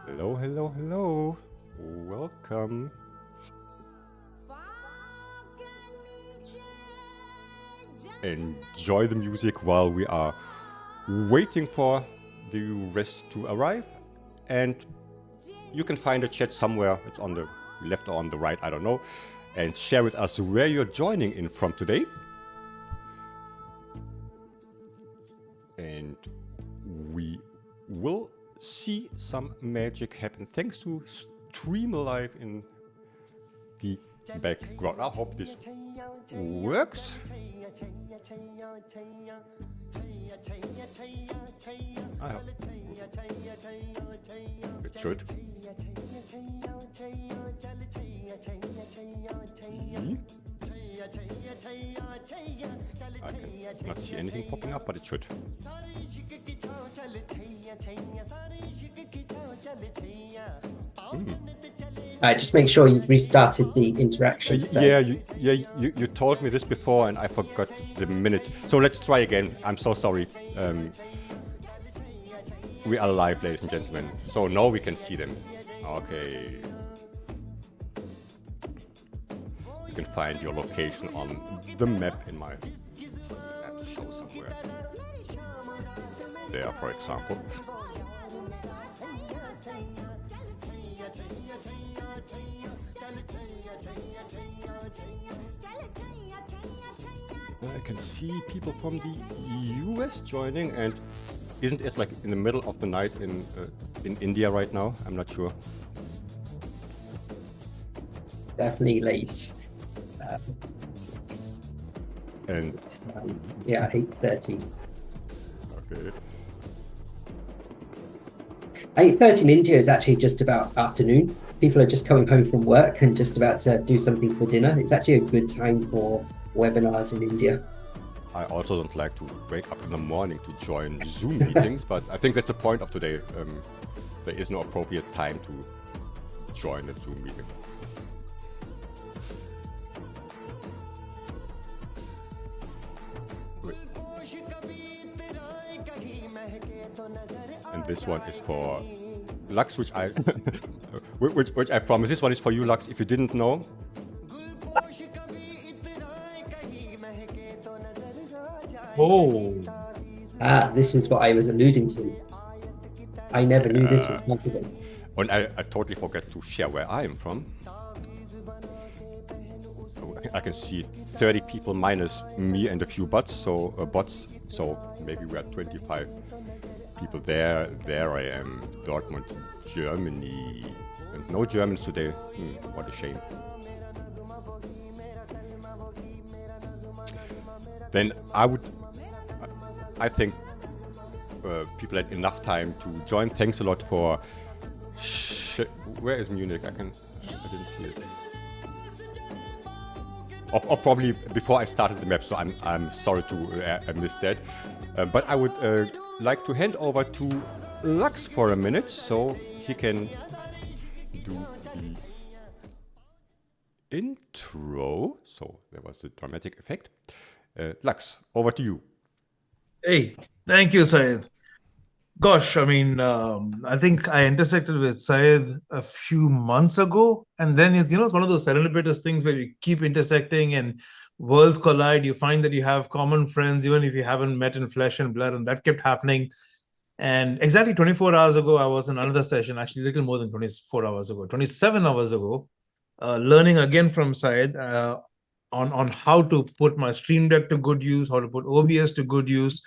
Hello, hello, hello. Welcome. Enjoy the music while we are waiting for the rest to arrive. And you can find a chat somewhere. It's on the left or on the right, I don't know. And share with us where you're joining in from today. And we will see some magic happen thanks to StreamAlive in the background. I hope this works. I hope it should. I cannot see anything popping up, but it should. Just make sure you've restarted the interaction. Yeah, you told me this before and I forgot the minute. So let's try again. I'm so sorry. We are live, ladies and gentlemen. So now we can see them. Okay. You can find your location on the map in my show somewhere. There, for example. I can see people from the US joining, and isn't it like in the middle of the night in India right now? I'm not sure. Definitely late. And yeah, 8:30. Okay. 8:30 in India is actually just about afternoon. People are just coming home from work and just about to do something for dinner. It's actually a good time for webinars in India. I also don't like to wake up in the morning to join Zoom meetings, but I think that's the point of today. There is no appropriate time to join a Zoom meeting. And this one is for Lux, which I which I promise. This one is for you, Lux, if you didn't know. Oh. This is what I was alluding to. I never knew this was possible. And I totally forgot to share where I am from. I can see 30 people minus me and a few bots. So maybe we are 25 people there. There I am, Dortmund, Germany, and no Germans today. What a shame. Then I think people had enough time to join. Thanks a lot for. Where is Munich? I didn't see it. Or probably before I started the map, so I'm sorry to miss that. But I would like to hand over to Lux for a minute, so he can do the intro. So there was the dramatic effect. Lux, over to you. Hey, thank you, Said. Gosh, I mean, I think I intersected with Said a few months ago. And then, it's one of those serendipitous things where you keep intersecting and worlds collide. You find that you have common friends, even if you haven't met in flesh and blood. And that kept happening. And exactly 24 hours ago, I was in another session, actually a little more than 24 hours ago, 27 hours ago, learning again from Said on how to put my StreamDeck to good use, how to put OBS to good use.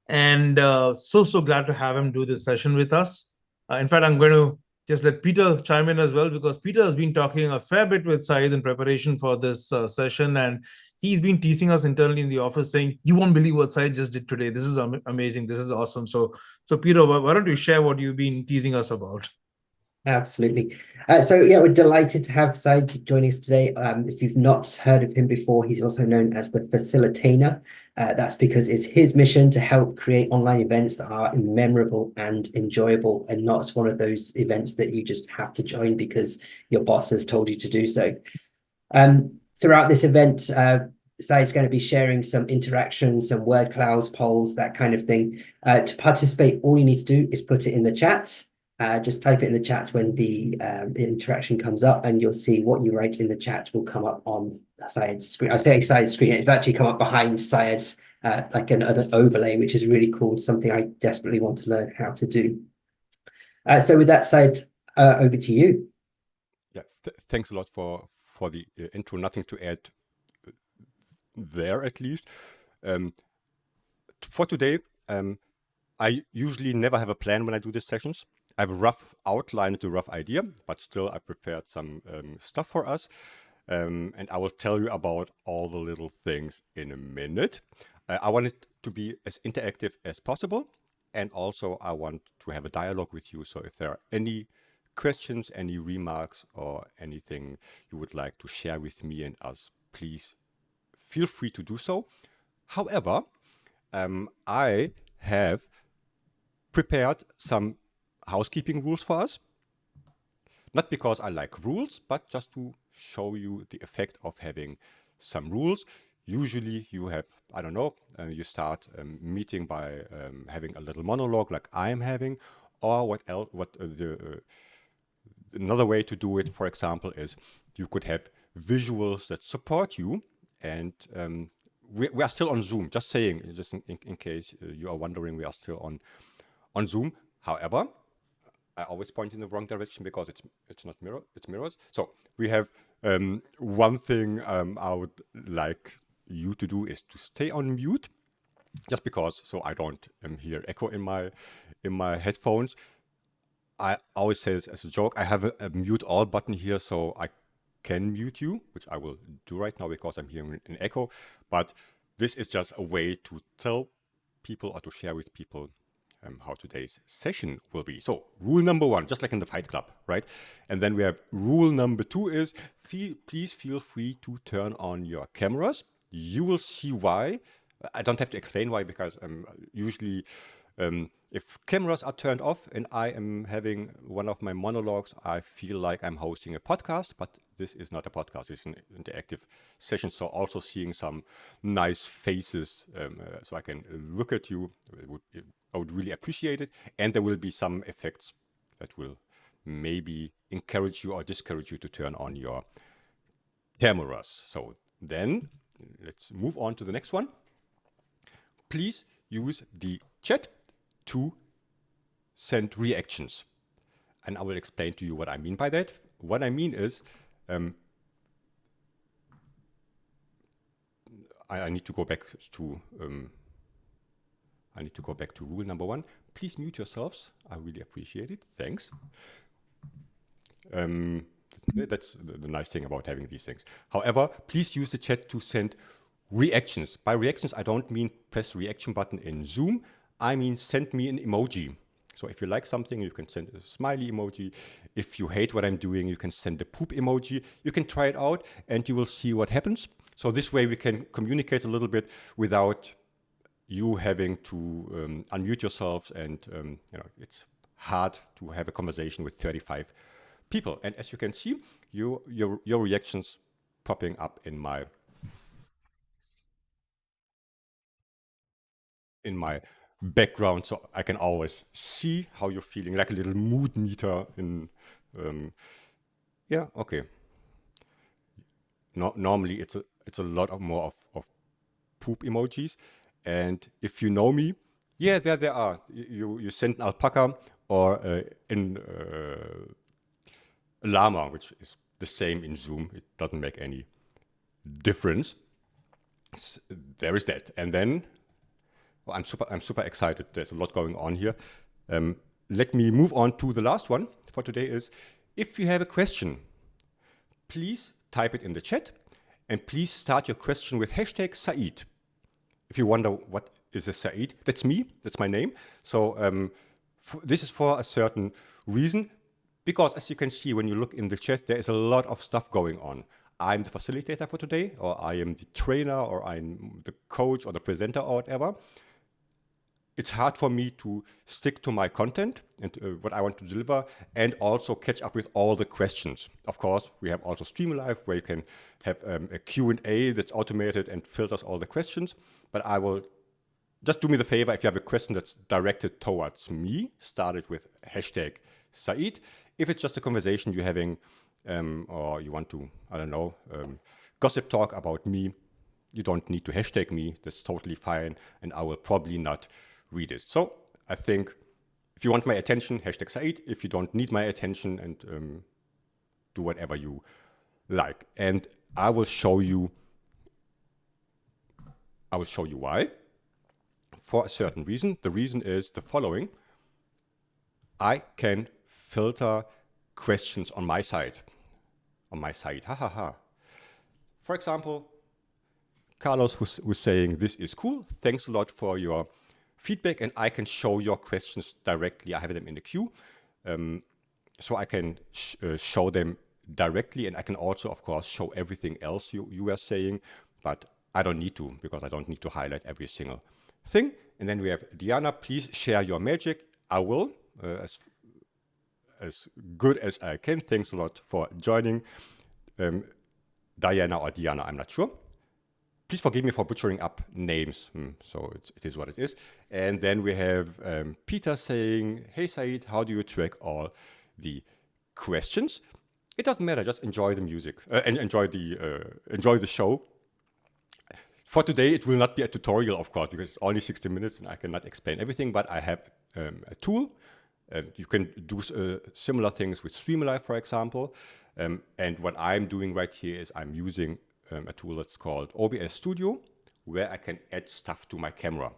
And so glad to have him do this session with us. In fact, I'm going to just let Peter chime in as well, because Peter has been talking a fair bit with Said in preparation for this session. And he's been teasing us internally in the office saying, you won't believe what Said just did today. This is amazing. This is awesome. So Peter, why don't you share what you've been teasing us about? Absolutely. So yeah, we're delighted to have Said joining us today. If you've not heard of him before, he's also known as the facilitator. That's because it's his mission to help create online events that are memorable and enjoyable, and not one of those events that you just have to join because your boss has told you to do so. Throughout this event, Said's going to be sharing some interactions, some word clouds, polls, that kind of thing. To participate, all you need to do is put it in the chat. Just type it in the chat when the interaction comes up, and you'll see what you write in the chat will come up on Syed's screen. I say Syed's screen, it'll actually come up behind Syed's like an overlay, which is really cool, something I desperately want to learn how to do. So with that said, over to you. Yeah, thanks a lot for the intro. Nothing to add there, at least. For today, I usually never have a plan when I do these sessions. I have a rough outline and a rough idea, but still I prepared some stuff for us. And I will tell you about all the little things in a minute. I want it to be as interactive as possible. And also I want to have a dialogue with you. So if there are any questions, any remarks, or anything you would like to share with me and us, please feel free to do so. However, I have prepared some housekeeping rules for us. Not because I like rules, but just to show you the effect of having some rules. Usually you have, I don't know, you start a meeting by having a little monologue like I'm having, or what else, another way to do it, for example, is you could have visuals that support you. And we are still on Zoom, just saying, just in case you are wondering, we are still on Zoom. However, I always point in the wrong direction because it's not mirror, it's mirrors. So we have one thing I would like you to do is to stay on mute, just because so I don't hear echo in my headphones. I always say this as a joke. I have a mute all button here, so I can mute you, which I will do right now because I'm hearing an echo. But this is just a way to tell people or to share with people how today's session will be. So rule number 1, just like in the Fight Club, right? And then we have rule number 2 is please feel free to turn on your cameras. You will see why. I don't have to explain why, because usually if cameras are turned off and I am having one of my monologues, I feel like I'm hosting a podcast, but this is not a podcast, it's an interactive session. So also seeing some nice faces so I can look at you, I would really appreciate it. And there will be some effects that will maybe encourage you or discourage you to turn on your cameras. So then let's move on to the next one. Please use the chat to send reactions. And I will explain to you what I mean by that. What I mean is, I need to go back to rule number 1. Please mute yourselves. I really appreciate it. Thanks. That's the nice thing about having these things. However, please use the chat to send reactions. By reactions, I don't mean press reaction button in Zoom. I mean send me an emoji. So if you like something, you can send a smiley emoji. If you hate what I'm doing, you can send the poop emoji. You can try it out and you will see what happens. So this way we can communicate a little bit without you having to unmute yourselves, and it's hard to have a conversation with 35 people. And as you can see, your reactions popping up in my background, so I can always see how you're feeling, like a little mood meter in yeah, okay. Normally it's a lot more of poop emojis. And if you know me, yeah, there they are. You send an alpaca or a llama, which is the same in Zoom. It doesn't make any difference. There is that. And then I'm super excited. There's a lot going on here. Let me move on to the last one for today is, if you have a question, please type it in the chat, and please start your question with hashtag Said. If you wonder what is a Said, that's me, that's my name. So this is for a certain reason, because as you can see when you look in the chat, there is a lot of stuff going on. I'm the facilitator for today, or I am the trainer, or I'm the coach or the presenter or whatever. It's hard for me to stick to my content and what I want to deliver, and also catch up with all the questions. Of course, we have also StreamAlive, where you can have a Q&A that's automated and filters all the questions. But I will just do me the favor, if you have a question that's directed towards me, start it with hashtag Said. If it's just a conversation you're having, or you want to, I don't know, gossip talk about me, you don't need to hashtag me. That's totally fine, and I will probably not read it. So I think if you want my attention, hashtag Said. If you don't need my attention, and do whatever you like. And I will show you why. For a certain reason. The reason is the following. I can filter questions on my side. For example, Carlos was saying, this is cool. Thanks a lot for your feedback. And I can show your questions directly. I have them in the queue. So I can show them directly. And I can also, of course, show everything else you were saying. But I don't need to, because I don't need to highlight every single thing. And then we have Diana, please share your magic. I will, as good as I can. Thanks a lot for joining. Diana or Diana, I'm not sure. Please forgive me for butchering up names. So it is what it is. And then we have Peter saying, hey Said, how do you track all the questions? It doesn't matter, just enjoy the music and enjoy the show. For today, it will not be a tutorial, of course, because it's only 60 minutes and I cannot explain everything, but I have a tool. You can do similar things with StreamAlive, for example. And what I'm doing right here is I'm using a tool that's called OBS Studio, where I can add stuff to my camera.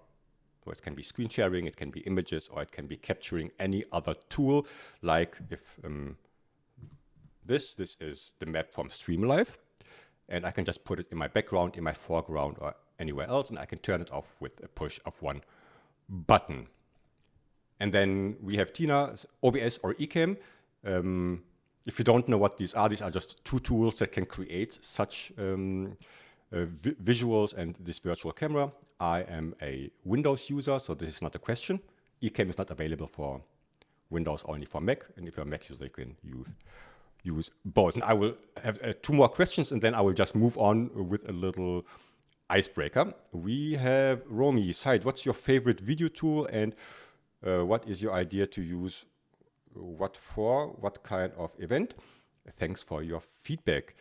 So it can be screen sharing, it can be images, or it can be capturing any other tool, like if this is the map from StreamAlive. And I can just put it in my background, in my foreground, or anywhere else, and I can turn it off with a push of one button. And then we have Tina's OBS or Ecamm. If you don't know what these are just two tools that can create such visuals and this virtual camera. I am a Windows user, so this is not a question. Ecamm is not available for Windows, only for Mac. And if you're a Mac user, you can use both. And I will have two more questions, and then I will just move on with a little icebreaker. We have Romy. Said, what's your favorite video tool, and what is your idea to use what for, what kind of event? Thanks for your feedback.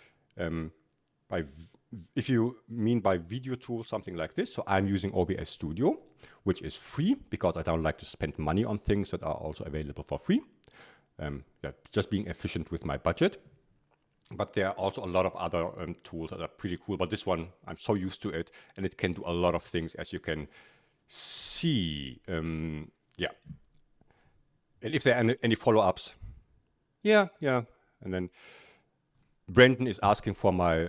If you mean by video tool something like this, so I'm using OBS Studio, which is free because I don't like to spend money on things that are also available for free. Just being efficient with my budget. But there are also a lot of other tools that are pretty cool. But this one, I'm so used to it, and it can do a lot of things, as you can see. And if there are any follow-ups, yeah. And then Brandon is asking for my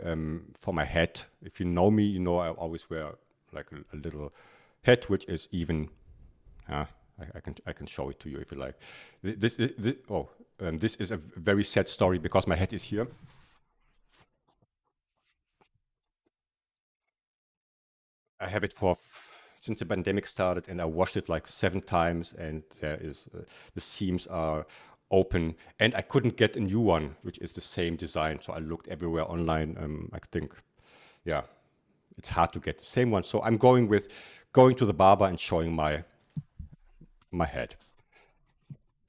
hat. If you know me, you know I always wear like a little hat, which is even. I can show it to you if you like. This is a very sad story because my hat is here. I have it since the pandemic started, and I washed it like 7 times, and there is the seams are open, and I couldn't get a new one, which is the same design. So I looked everywhere online. I think, it's hard to get the same one. So I'm going to the barber and showing my head.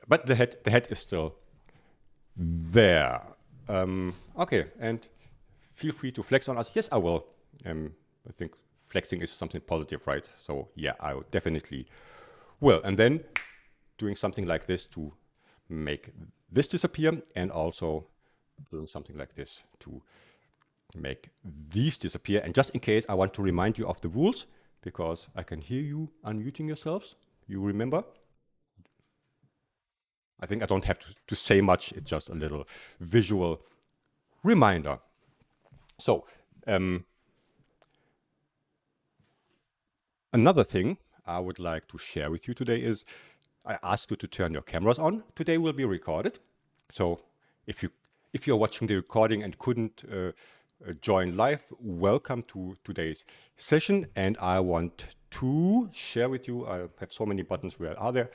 But the head is still there. Okay, and feel free to flex on us. Yes, I will. I think flexing is something positive, right? So yeah, I definitely will. And then doing something like this to make this disappear, and also doing something like this to make these disappear. And just in case, I want to remind you of the rules, because I can hear you unmuting yourselves. You remember? I think I don't have to say much. It's just a little visual reminder. So another thing I would like to share with you today is I asked you to turn your cameras on. Today will be recorded. So if you're watching the recording and couldn't join live, welcome to today's session. And I want to share with you, I have so many buttons. Where are they?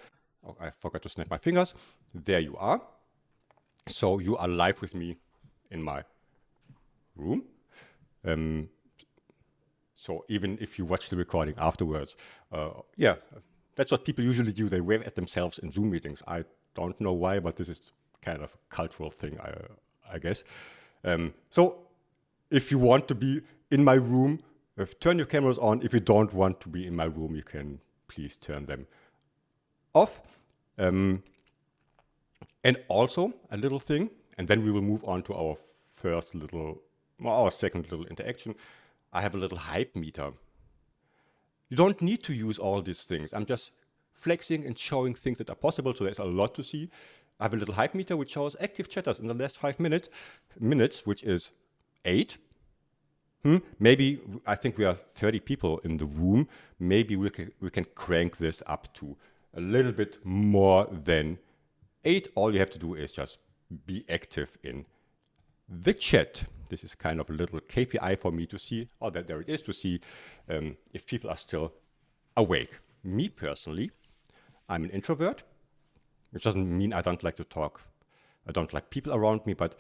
Oh, I forgot to snap my fingers. There you are. So you are live with me in my room. So even if you watch the recording afterwards, that's what people usually do. They wave at themselves in Zoom meetings. I don't know why, but this is kind of a cultural thing, I guess. So if you want to be in my room, turn your cameras on. If you don't want to be in my room, you can please turn them off. And also a little thing, and then we will move on to our second little interaction. I have a little hype meter. You don't need to use all these things. I'm just flexing and showing things that are possible, so there's a lot to see. I have a little hype meter which shows active chatters in the last 5 minutes, which is 8. Maybe, I think we are 30 people in the room. Maybe we can crank this up to a little bit more than 8. All you have to do is just be active in the chat. This is kind of a little KPI for me to see, there it is, to see if people are still awake. Me personally, I'm an introvert, which doesn't mean I don't like to talk. I don't like people around me, but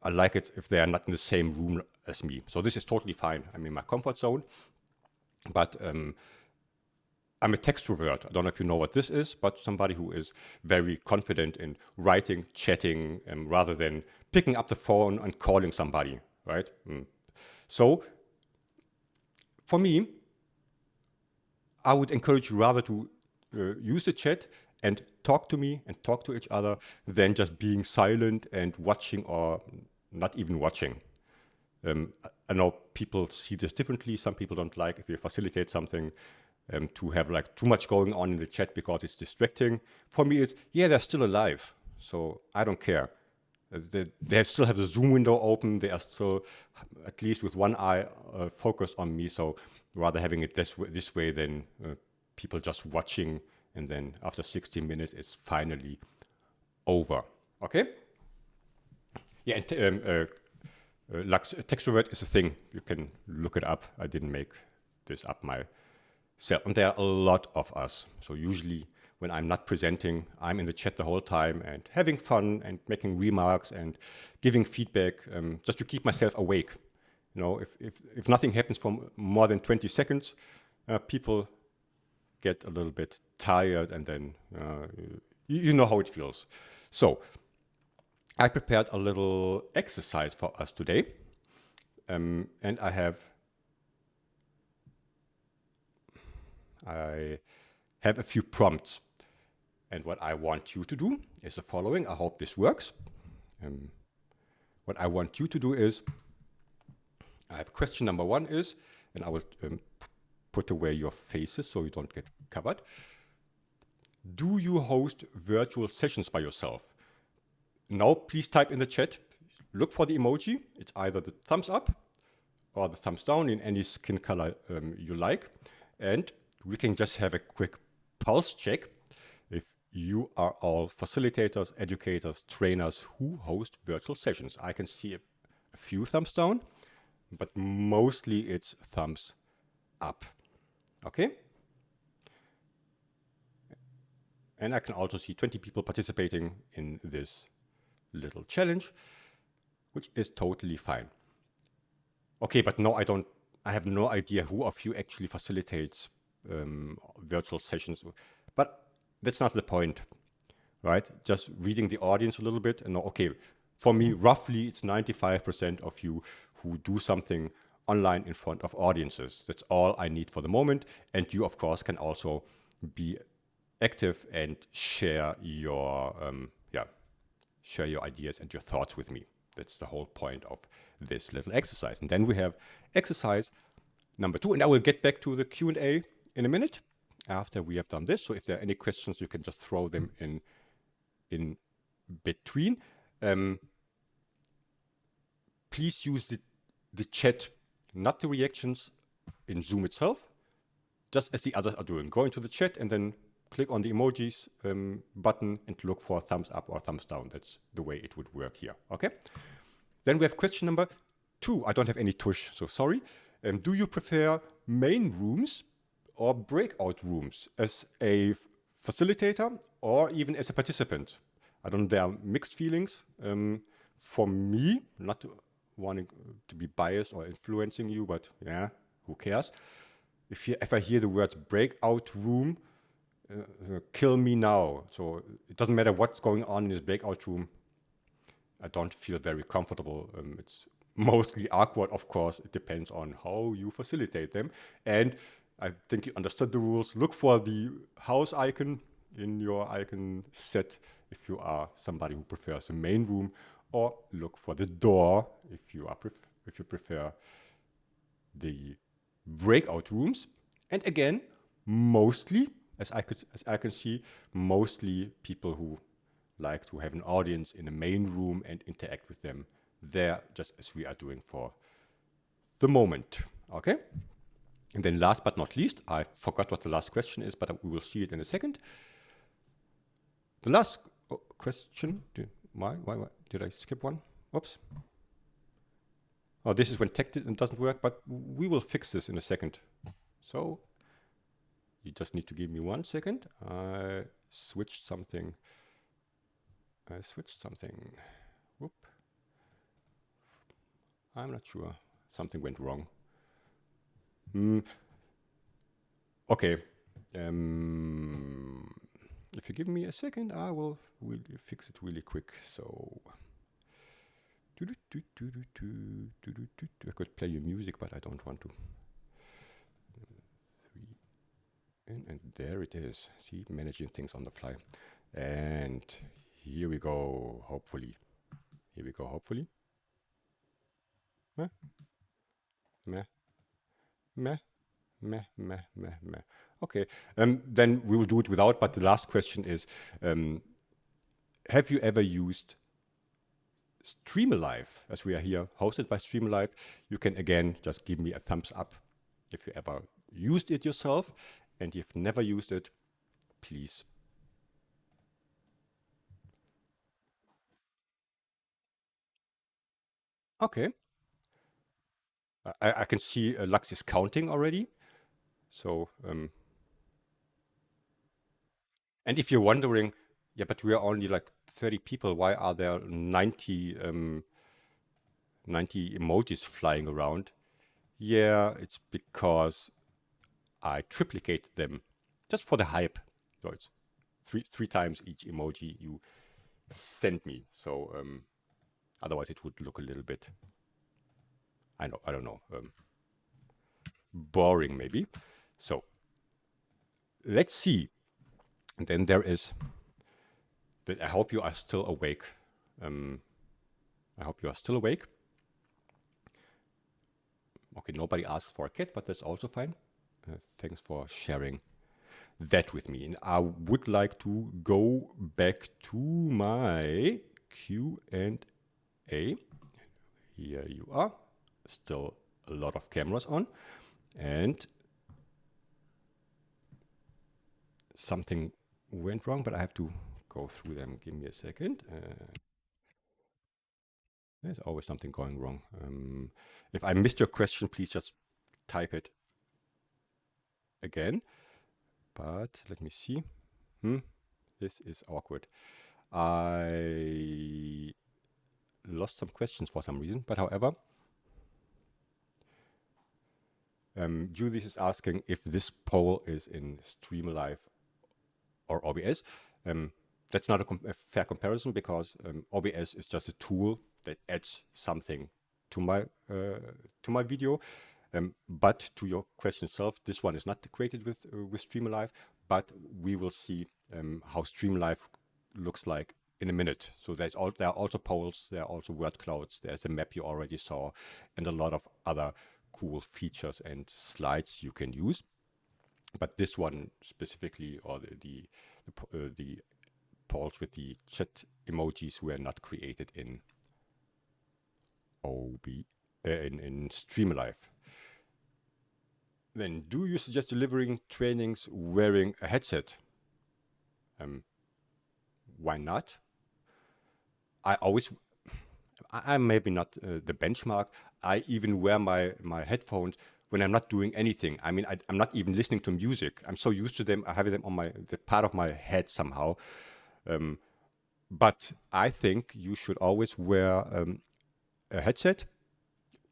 I like it if they are not in the same room as me. So this is totally fine. I'm in my comfort zone, but I'm a textrovert. I don't know if you know what this is, but somebody who is very confident in writing, chatting, rather than picking up the phone and calling somebody, right? So for me, I would encourage you rather to use the chat and talk to me and talk to each other than just being silent and watching or not even watching. I know people see this differently. Some people don't like if you facilitate something to have like too much going on in the chat because it's distracting. For me, it's, they're still alive, so I don't care. They still have the Zoom window open. They are still, at least with one eye, focused on me. So rather having it this way than people just watching, and then after 60 minutes, it's finally over. Okay? Yeah, and Lux, textrovert is a thing. You can look it up. I didn't make this up myself. And there are a lot of us. So usually when I'm not presenting, I'm in the chat the whole time and having fun and making remarks and giving feedback just to keep myself awake. You know, if nothing happens for more than 20 seconds, people get a little bit tired, and then you know how it feels. So I prepared a little exercise for us today, and I have a few prompts. And what I want you to do is the following. I hope this works. What I want you to do is, I have question number 1 is, and I will put away your faces so you don't get covered. Do you host virtual sessions by yourself? Now, please type in the chat. Look for the emoji. It's either the thumbs up or the thumbs down in any skin color you like. And we can just have a quick pulse check if you are all facilitators, educators, trainers who host virtual sessions. I can see a few thumbs down, but mostly it's thumbs up. Okay? And I can also see 20 people participating in this little challenge, which is totally fine. Okay, but no, I have no idea who of you actually facilitates virtual sessions, but that's not the point, right? Just reading the audience a little bit and okay, for me, roughly it's 95% of you who do something online in front of audiences. That's all I need for the moment. And you, of course, can also be active and share your ideas and your thoughts with me. That's the whole point of this little exercise. And then we have exercise number 2, and I will get back to the Q&A in a minute after we have done this. So if there are any questions, you can just throw them in between. Please use the chat, not the reactions in Zoom itself, just as the others are doing. Go into the chat and then click on the emojis button and look for thumbs up or thumbs down. That's the way it would work here, okay? Then we have question number 2. I don't have any tush, so sorry. Do you prefer main rooms or breakout rooms as a facilitator or even as a participant? I don't know, there are mixed feelings. For me, not wanting to be biased or influencing you, but yeah, who cares? If I hear the word breakout room, kill me now. So it doesn't matter what's going on in this breakout room. I don't feel very comfortable. It's mostly awkward, of course. It depends on how you facilitate them. And I think you understood the rules. Look for the house icon in your icon set if you are somebody who prefers the main room, or look for the door if you prefer the breakout rooms. And again, mostly, as I can see, mostly people who like to have an audience in the main room and interact with them there, just as we are doing for the moment. Okay? And then last but not least, I forgot what the last question is, but we will see it in a second. The last question, why did I skip one? Oops. Oh, this is when tech doesn't work, but we will fix this in a second. So you just need to give me 1 second. I switched something. Whoop. I'm not sure. Something went wrong. Okay. If you give me a second, I will fix it really quick. So I could play you music, but I don't want to. 3 and there it is. See, managing things on the fly. And here we go, hopefully. Meh. Okay, then we will do it without, but the last question is, have you ever used StreamAlive, as we are here hosted by StreamAlive? You can again just give me a thumbs up if you ever used it yourself, and if you've never used it, please. Okay. I can see Lux is counting already. So, and if you're wondering, yeah, but we are only like 30 people, why are there 90 emojis flying around? Yeah, it's because I triplicate them just for the hype. So it's three times each emoji you send me. So otherwise it would look a little bit, I don't know, boring maybe. So let's see. And then there is, I hope you are still awake. Okay, nobody asked for a cat, but that's also fine. Thanks for sharing that with me. And I would like to go back to my Q&A. Here you are. Still a lot of cameras on. And something went wrong, but I have to go through them. Give me a second. There's always something going wrong. If I missed your question, please just type it again. But let me see. This is awkward. I lost some questions for some reason, but however, Judith is asking if this poll is in StreamAlive or OBS. That's not a fair comparison because OBS is just a tool that adds something to my video. But to your question itself, this one is not created with StreamAlive, but we will see how StreamAlive looks like in a minute. So there are also polls, there are also word clouds, there's a map you already saw, and a lot of other cool features and slides you can use. But this one specifically, or the polls with the chat emojis, were not created in in StreamAlive. Then, do you suggest delivering trainings wearing a headset? Why not? I'm maybe not the benchmark. I even wear my headphones when I'm not doing anything. I mean, I'm not even listening to music. I'm so used to them. I have them on the part of my head somehow. But I think you should always wear a headset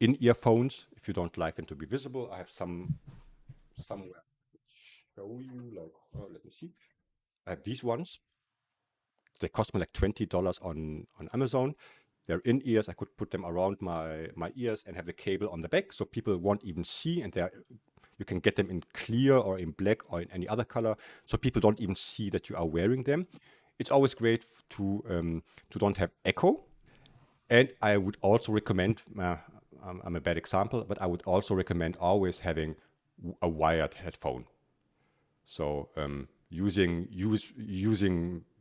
in earphones if you don't like them to be visible. I have some somewhere show you, like, oh, let me see. I have these ones. They cost me like $20 on Amazon. They're in-ears. I could put them around my ears and have the cable on the back, so people won't even see. And you can get them in clear or in black or in any other color, so people don't even see that you are wearing them. It's always great to don't have echo. And I would also recommend, I'm a bad example, but I would also recommend always having a wired headphone. So using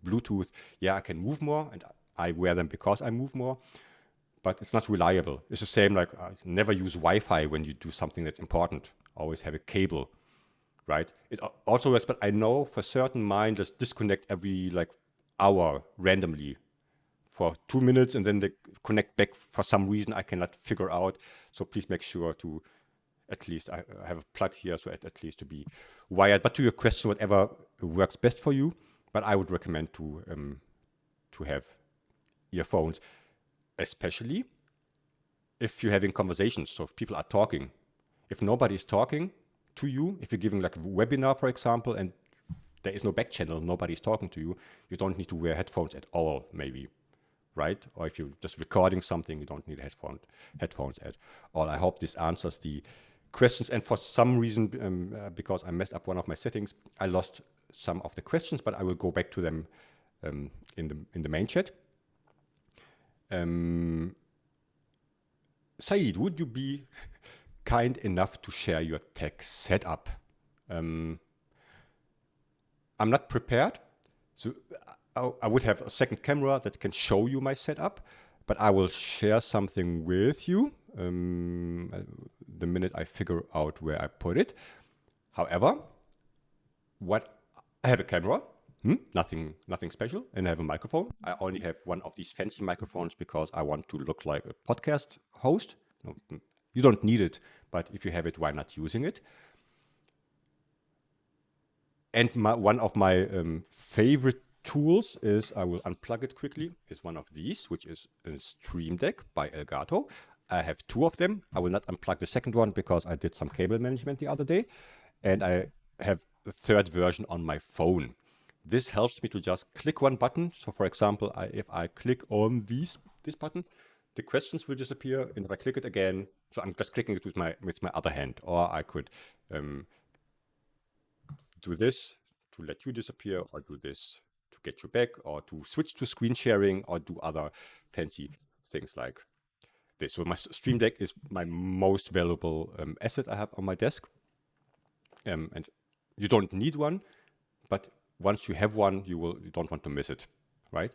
Bluetooth, yeah, I can move more, and I wear them because I move more, but it's not reliable. It's the same like never use Wi-Fi when you do something that's important. Always have a cable, right? It also works, but I know for certain mine just disconnect every like hour randomly for 2 minutes, and then they connect back for some reason I cannot figure out. So please make sure to at least I have a plug here, so at least to be wired. But to your question, whatever works best for you. But I would recommend to have earphones, especially if you're having conversations. So if people are talking, if nobody is talking to you, if you're giving like a webinar, for example, and there is no back channel, nobody's talking to you, you don't need to wear headphones at all, maybe, right? Or if you're just recording something, you don't need headphones at all. I hope this answers the questions. And for some reason, because I messed up one of my settings, I lost some of the questions, but I will go back to them in the main chat. Said, would you be kind enough to share your tech setup? I'm not prepared, so I would have a second camera that can show you my setup, but I will share something with you the minute I figure out where I put it. However, I have a camera, nothing special, and I have a microphone. I only have one of these fancy microphones because I want to look like a podcast host. No, you don't need it, but if you have it, why not using it? And one of my favorite tools is, I will unplug it quickly, is one of these, which is a StreamDeck by Elgato. I have two of them. I will not unplug the second one because I did some cable management the other day. And I have a third version on my phone. This helps me to just click one button. So for example, if I click on this button, the questions will disappear. And if I click it again, so I'm just clicking it with my other hand, or I could do this to let you disappear, or do this to get you back, or to switch to screen sharing, or do other fancy things like this. So my StreamDeck is my most valuable asset I have on my desk. And you don't need one, but once you have one, you don't want to miss it, right?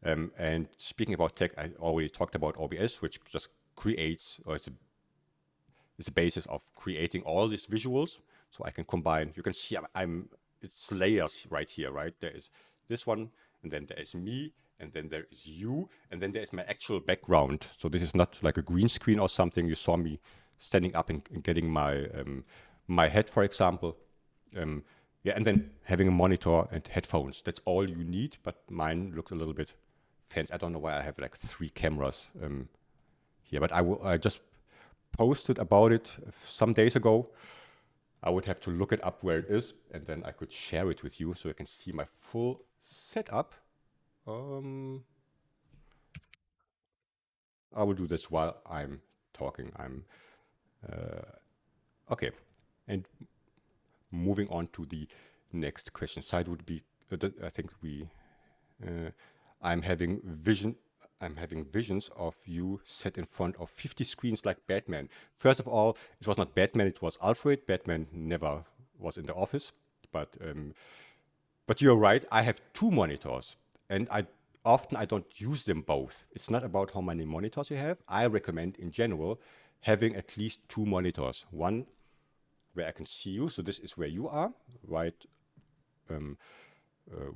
And speaking about tech, I already talked about OBS, which just creates, or it's the basis of creating all these visuals. So I can combine. You can see it's layers right here, right? There is this one, and then there is me, and then there is you, and then there is my actual background. So this is not like a green screen or something. You saw me standing up and getting my head, for example. Yeah, and then having a monitor and headphones. That's all you need, but mine looks a little bit fancy. I don't know why I have like 3 cameras here, but I just posted about it some days ago. I would have to look it up where it is, and then I could share it with you so you can see my full setup. I will do this while I'm talking. Okay, and moving on to the next question. Side would be, I think I'm having visions of you set in front of 50 screens like Batman. First of all, it was not Batman, it was Alfred. Batman never was in the office. But you're right, I have 2 monitors, and I don't use them both. It's not about how many monitors you have. I recommend, in general, having at least 2 monitors. One where I can see you, so this is where you are, right,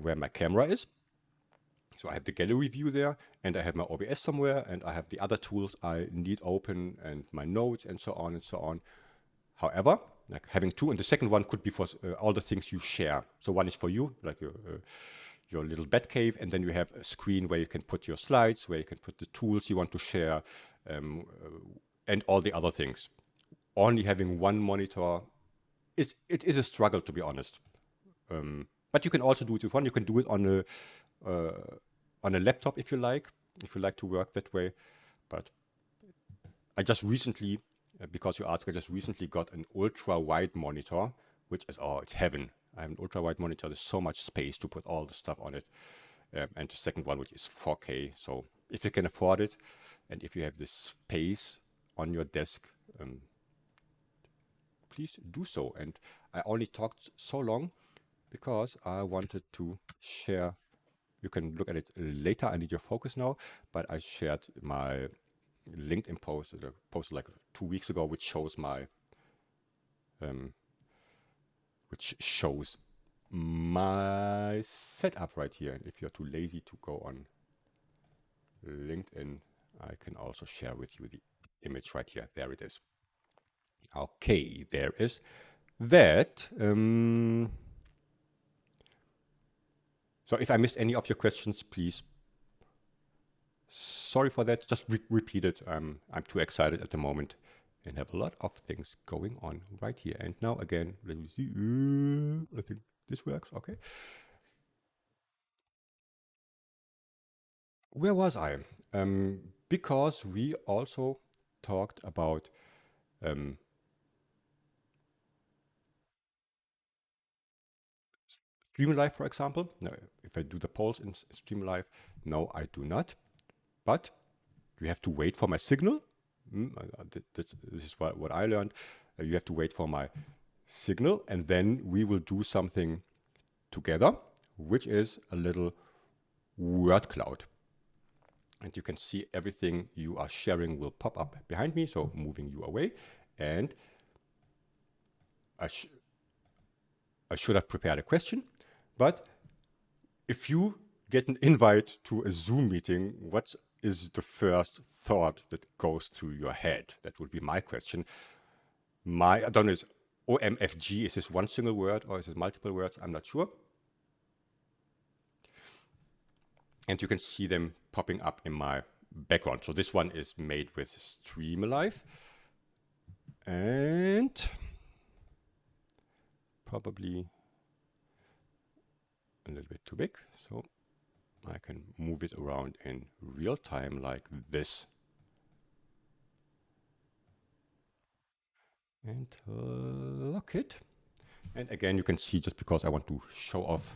where my camera is. So I have the gallery view there, and I have my OBS somewhere, and I have the other tools I need open, and my notes, and so on and so on. However, like having 2, and the second one could be for all the things you share. So one is for you, like your little bat cave, and then you have a screen where you can put your slides, where you can put the tools you want to share, and all the other things. Only having one monitor it is a struggle, to be honest. But you can also do it with one. You can do it on a laptop if you like to work that way. But I just recently, because you asked, I just recently got an ultra-wide monitor, which is, oh, it's heaven. I have an ultra-wide monitor. There's so much space to put all the stuff on it. And the second one, which is 4K. So if you can afford it, and if you have this space on your desk, please do so. And I only talked so long because I wanted to share. You can look at it later. I need your focus now, but I shared my LinkedIn post, posted like 2 weeks ago, which shows my setup right here. And if you're too lazy to go on LinkedIn, I can also share with you the image right here. There it is. Okay, there is that. So if I missed any of your questions, please. Sorry for that. Just repeat it. I'm too excited at the moment and have a lot of things going on right here. And now again, let me see. I think this works. Okay. Where was I? Because we also talked about StreamAlive, for example. Now, if I do the polls in StreamAlive, no, I do not. But you have to wait for my signal. This is what I learned. You have to wait for my signal, and then we will do something together, which is a little word cloud. And you can see everything you are sharing will pop up behind me, so moving you away. And I should have prepared a question, but if you get an invite to a Zoom meeting, what is the first thought that goes through your head? That would be my question. I don't know, is OMFG, is this one single word or is it multiple words? I'm not sure. And you can see them popping up in my background. So this one is made with StreamAlive. And probably a little bit too big. So I can move it around in real time like this. And lock it. And again, you can see, just because I want to show off.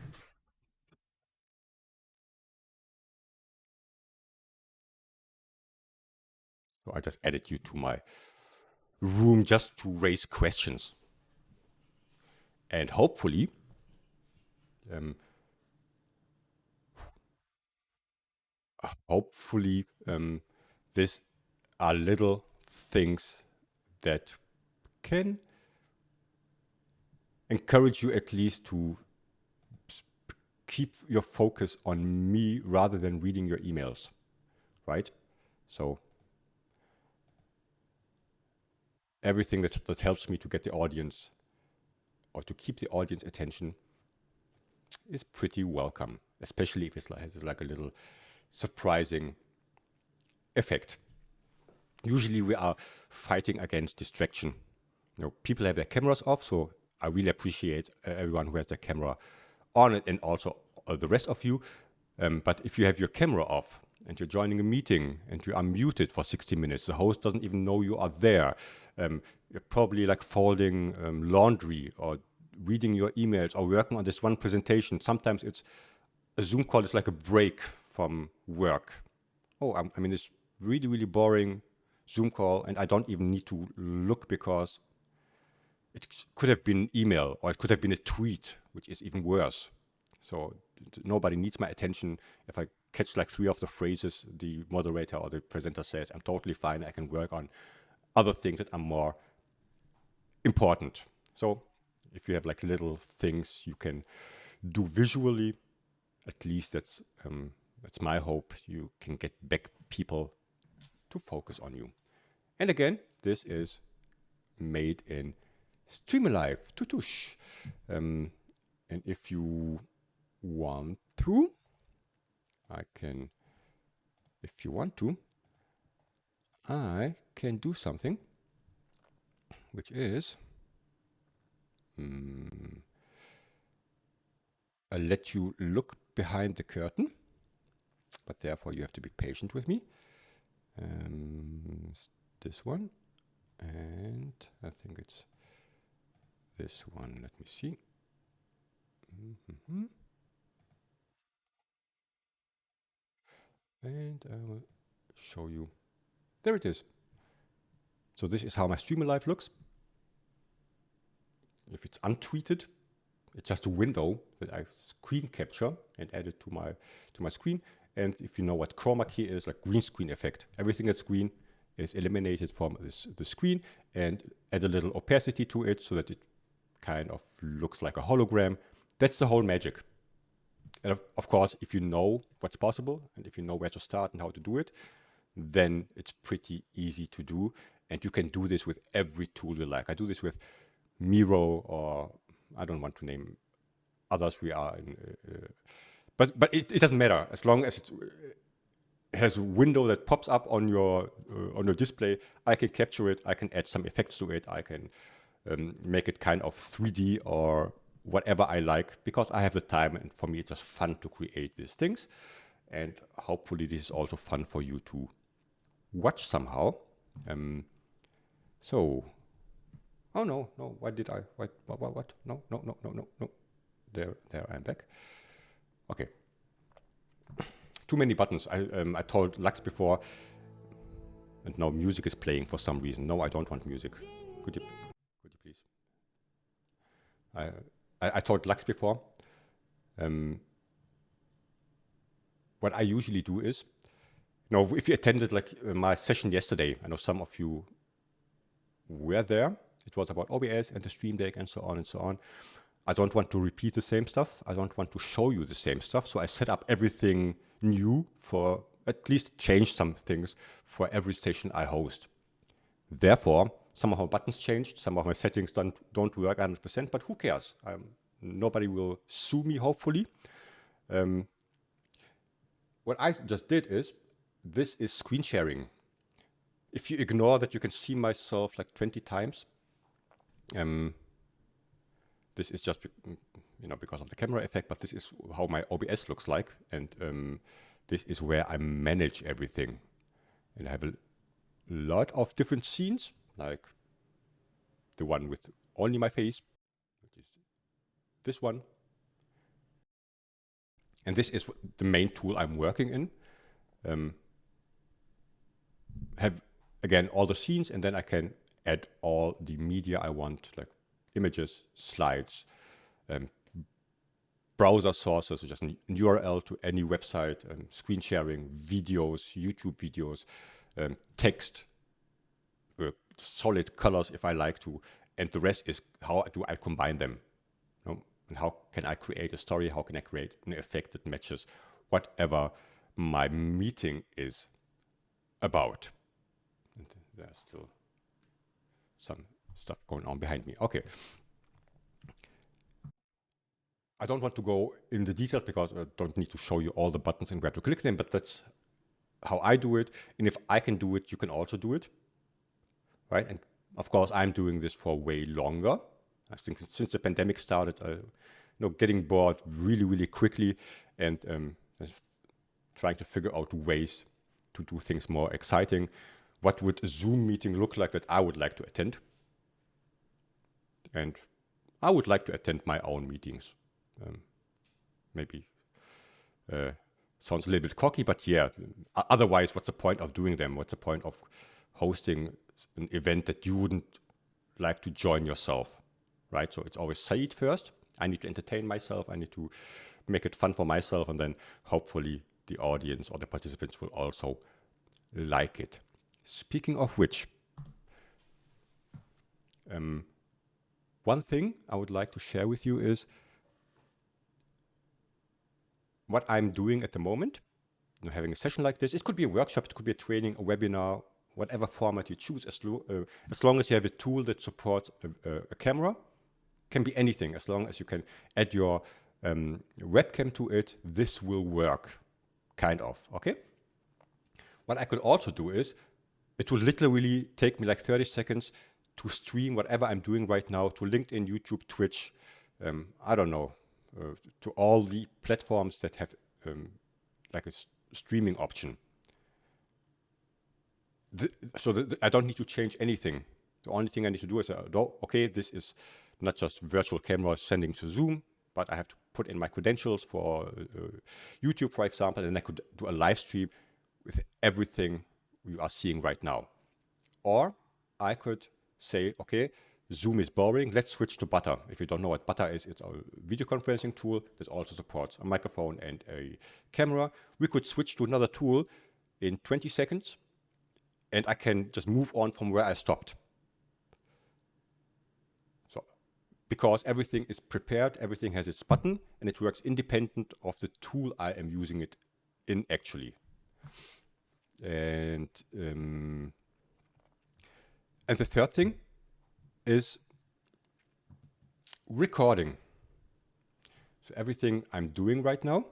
So I just added you to my room just to raise questions. And hopefully, these are little things that can encourage you at least to keep your focus on me rather than reading your emails, right? So everything that helps me to get the audience or to keep the audience attention is pretty welcome, especially if it's like a little surprising effect. Usually we are fighting against distraction. You know, people have their cameras off, so I really appreciate everyone who has their camera on it, and also the rest of you. But if you have your camera off and you're joining a meeting and you are muted for 60 minutes, the host doesn't even know you are there. You're probably like folding laundry or reading your emails or working on this one presentation. Sometimes a Zoom call is like a break from work. Oh, I mean, it's really, really boring Zoom call, and I don't even need to look because it could have been email or it could have been a tweet, which is even worse. So nobody needs my attention. If I catch like 3 of the phrases the moderator or the presenter says, I'm totally fine. I can work on other things that are more important. So if you have like little things you can do visually, at least that's my hope. You can get back people to focus on you. And again, this is made in StreamAlive, tutush. And if you want to, I can do something, which is I'll let you look behind the curtain, but therefore you have to be patient with me. This one, and I think it's this one. Let me see. And I will show you. There it is. So this is how my StreamAlive looks. If it's untweeted, it's just a window that I screen capture and add it to my screen. And if you know what chroma key is, like green screen effect, everything that's green is eliminated from the screen, and add a little opacity to it so that it kind of looks like a hologram. That's the whole magic. And of course, if you know what's possible and if you know where to start and how to do it, then it's pretty easy to do. And you can do this with every tool you like. I do this with Miro, or I don't want to name others we are in. But it doesn't matter. As long as it has a window that pops up on your display, I can capture it. I can add some effects to it. I can make it kind of 3D or whatever I like, because I have the time, and for me it's just fun to create these things. And hopefully this is also fun for you to watch somehow. So, oh no, why did I, what? No. There I'm back. Okay. Too many buttons. I told Lux before, and now music is playing for some reason. No, I don't want music. Could you please? I told Lux before, what I usually do is, if you attended like my session yesterday, I know some of you were there. It was about OBS and the StreamDeck and so on and so on. I don't want to repeat the same stuff. I don't want to show you the same stuff. So I set up everything new, for at least change some things for every session I host. Therefore, some of my buttons changed, some of my settings don't work 100%, but who cares? Nobody will sue me, hopefully. What I just did is, this is screen sharing. If you ignore that you can see myself like 20 times, this is just because of the camera effect, but this is how my OBS looks like. And this is where I manage everything. And I have a lot of different scenes, like the one with only my face, which is this one. And this is the main tool I'm working in. Have, again, all the scenes, and then I can add all the media I want, like images, slides, browser sources, so just an URL to any website, screen sharing, videos, YouTube videos, text, solid colors if I like to, and the rest is how do I combine them? And how can I create a story? How can I create an effect that matches whatever my meeting is about? And there's still some stuff going on behind me. Okay. I don't want to go in the detail because I don't need to show you all the buttons and where to click them, but that's how I do it. And if I can do it, you can also do it, right? And of course, I'm doing this for way longer. I think since the pandemic started, getting bored really, really quickly, and trying to figure out ways to do things more exciting. What would a Zoom meeting look like that I would like to attend? And I would like to attend my own meetings. Maybe sounds a little bit cocky, but yeah, otherwise, what's the point of doing them? What's the point of hosting an event that you wouldn't like to join yourself, right? So it's always Said first. I need to entertain myself. I need to make it fun for myself. And then hopefully the audience or the participants will also like it. Speaking of which, one thing I would like to share with you is what I'm doing at the moment. Having a session like this, it could be a workshop, it could be a training, a webinar, whatever format you choose, as long as you have a tool that supports a camera. Can be anything, as long as you can add your webcam to it, this will work, kind of, okay? What I could also do is, it will literally take me like 30 seconds to stream whatever I'm doing right now to LinkedIn, YouTube, Twitch, I don't know, to all the platforms that have like a streaming option. I don't need to change anything. The only thing I need to do is, okay, this is not just virtual camera sending to Zoom, but I have to put in my credentials for YouTube, for example, and I could do a live stream with everything you are seeing right now. Or I could say, okay, Zoom is boring, let's switch to Butter. If you don't know what Butter is, it's a video conferencing tool that also supports a microphone and a camera. We could switch to another tool in 20 seconds, and I can just move on from where I stopped. So, because everything is prepared, everything has its button, and it works independent of the tool I am using it in actually. And the third thing is recording. So everything I'm doing right now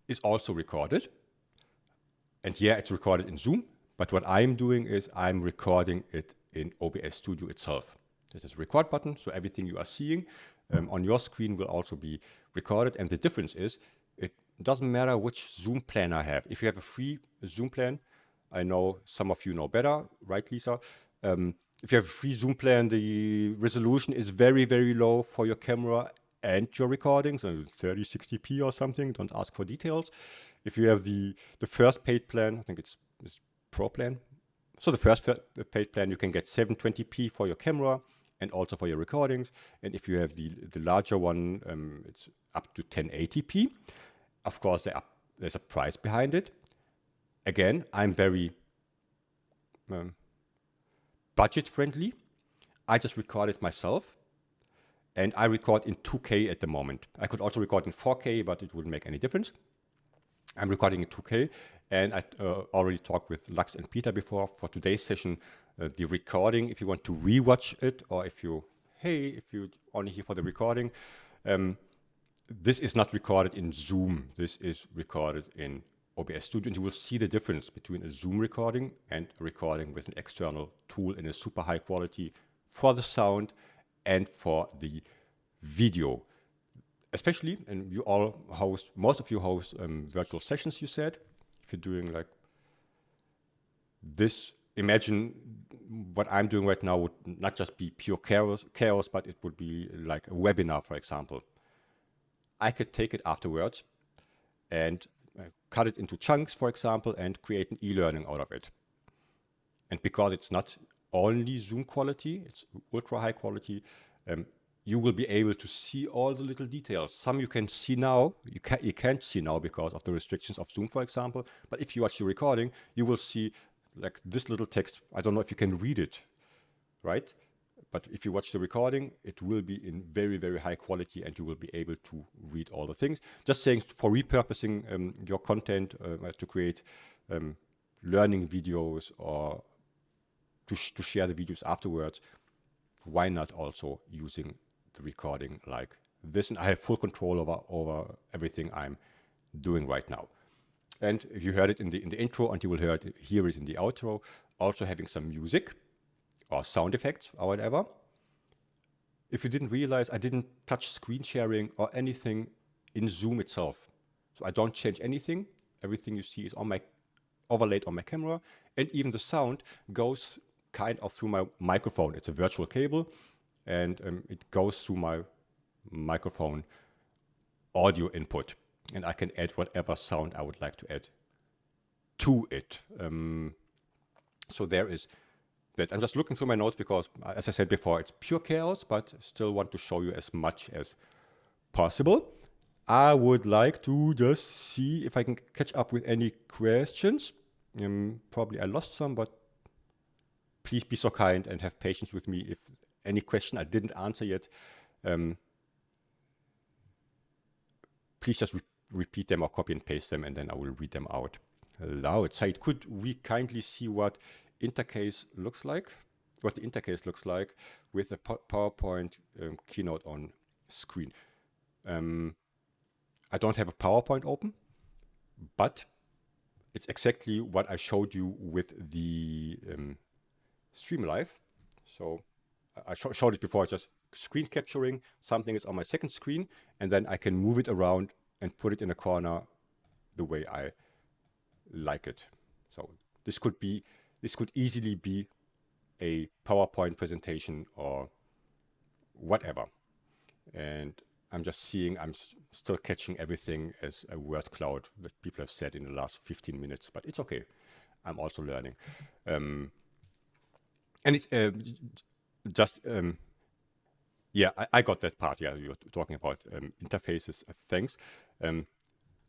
is also recorded. And yeah, it's recorded in Zoom, but what I'm doing is I'm recording it in OBS Studio itself. There's a record button, so everything you are seeing on your screen will also be recorded. And the difference is, it doesn't matter which Zoom plan I have. If you have a free Zoom plan, I know some of you know better, right, Lisa? If you have a free Zoom plan, the resolution is very, very low for your camera and your recording, so 3060p or something. Don't ask for details. If you have the first paid plan, I think it's Pro plan. So the first paid plan, you can get 720p for your camera and also for your recordings. And if you have the larger one, it's up to 1080p. Of course, there's a price behind it. Again, I'm very budget friendly. I just record it myself, and I record in 2K at the moment. I could also record in 4K, but it wouldn't make any difference. I'm recording in 2K, and I already talked with Lux and Peter before for today's session. The recording, if you want to rewatch it, or if you're only here for the recording, this is not recorded in Zoom. This is recorded in OBS Studio, and you will see the difference between a Zoom recording and a recording with an external tool in a super high quality for the sound and for the video. Especially, and you all host, most of you host virtual sessions, you said. If you're doing like this, imagine what I'm doing right now would not just be pure chaos, but it would be like a webinar, for example. I could take it afterwards and cut it into chunks, for example, and create an e-learning out of it. And because it's not only Zoom quality, it's ultra high quality, you will be able to see all the little details. Some you can see now, you can't see now because of the restrictions of Zoom, for example. But if you watch the recording, you will see like this little text. I don't know if you can read it, right? But if you watch the recording, it will be in very, very high quality, and you will be able to read all the things. Just saying, for repurposing your content to create learning videos or to share the videos afterwards, why not also using the recording like this? And I have full control over everything I'm doing right now. And if you heard it in the intro, and you will hear it in the outro, also having some music or sound effects or whatever. If you didn't realize, I didn't touch screen sharing or anything in Zoom itself. So I don't change anything. Everything you see is overlaid on my camera, and even the sound goes kind of through my microphone. It's a virtual cable, and it goes through my microphone audio input, and I can add whatever sound I would like to add to it. So there is that. I'm just looking through my notes because, as I said before, it's pure chaos, but still want to show you as much as possible. I would like to just see if I can catch up with any questions. Probably I lost some, but please be so kind and have patience with me if any question I didn't answer yet. Please just repeat them or copy and paste them, and then I will read them out loud. Said, could we kindly see what interface looks like? What the interface looks like with a PowerPoint keynote on screen? I don't have a PowerPoint open, but it's exactly what I showed you with the StreamAlive. So I showed it before, just screen capturing. Something is on my second screen, and then I can move it around and put it in a corner the way I like it. So this could easily be a PowerPoint presentation or whatever. And I'm just seeing, I'm still catching everything as a word cloud that people have said in the last 15 minutes, but it's okay. I'm also learning. And it's just, yeah, I got that part. Yeah, you're talking about interfaces, thanks.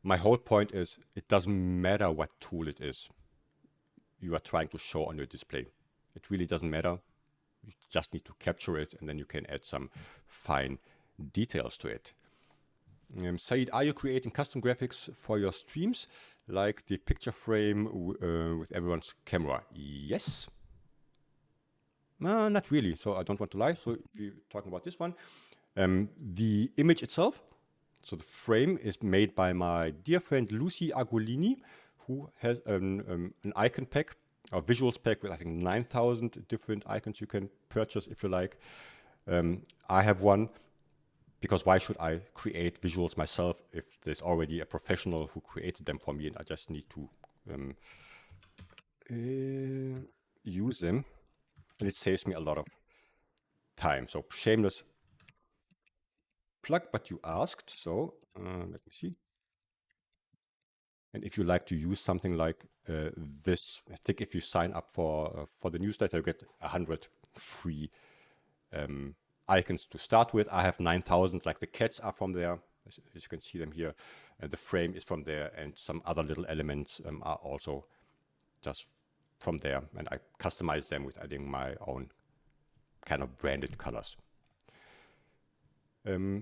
My whole point is it doesn't matter what tool it is you are trying to show on your display. It really doesn't matter. You just need to capture it, and then you can add some fine details to it. Said, are you creating custom graphics for your streams, like the picture frame with everyone's camera? Yes. Not really, so I don't want to lie. So if you're talking about this one, the image itself, so the frame is made by my dear friend Lucy Agolini, who has an icon pack, a visuals pack with I think 9,000 different icons you can purchase if you like. I have one, because why should I create visuals myself if there's already a professional who created them for me and I just need to use them, and it saves me a lot of time. So shameless plug, but you asked, so let me see. And if you like to use something like this, I think if you sign up for the newsletter, you get 100 free icons to start with. I have 9,000, like the cats are from there, as you can see them here. And the frame is from there, and some other little elements are also just from there. And I customize them with adding my own kind of branded colors.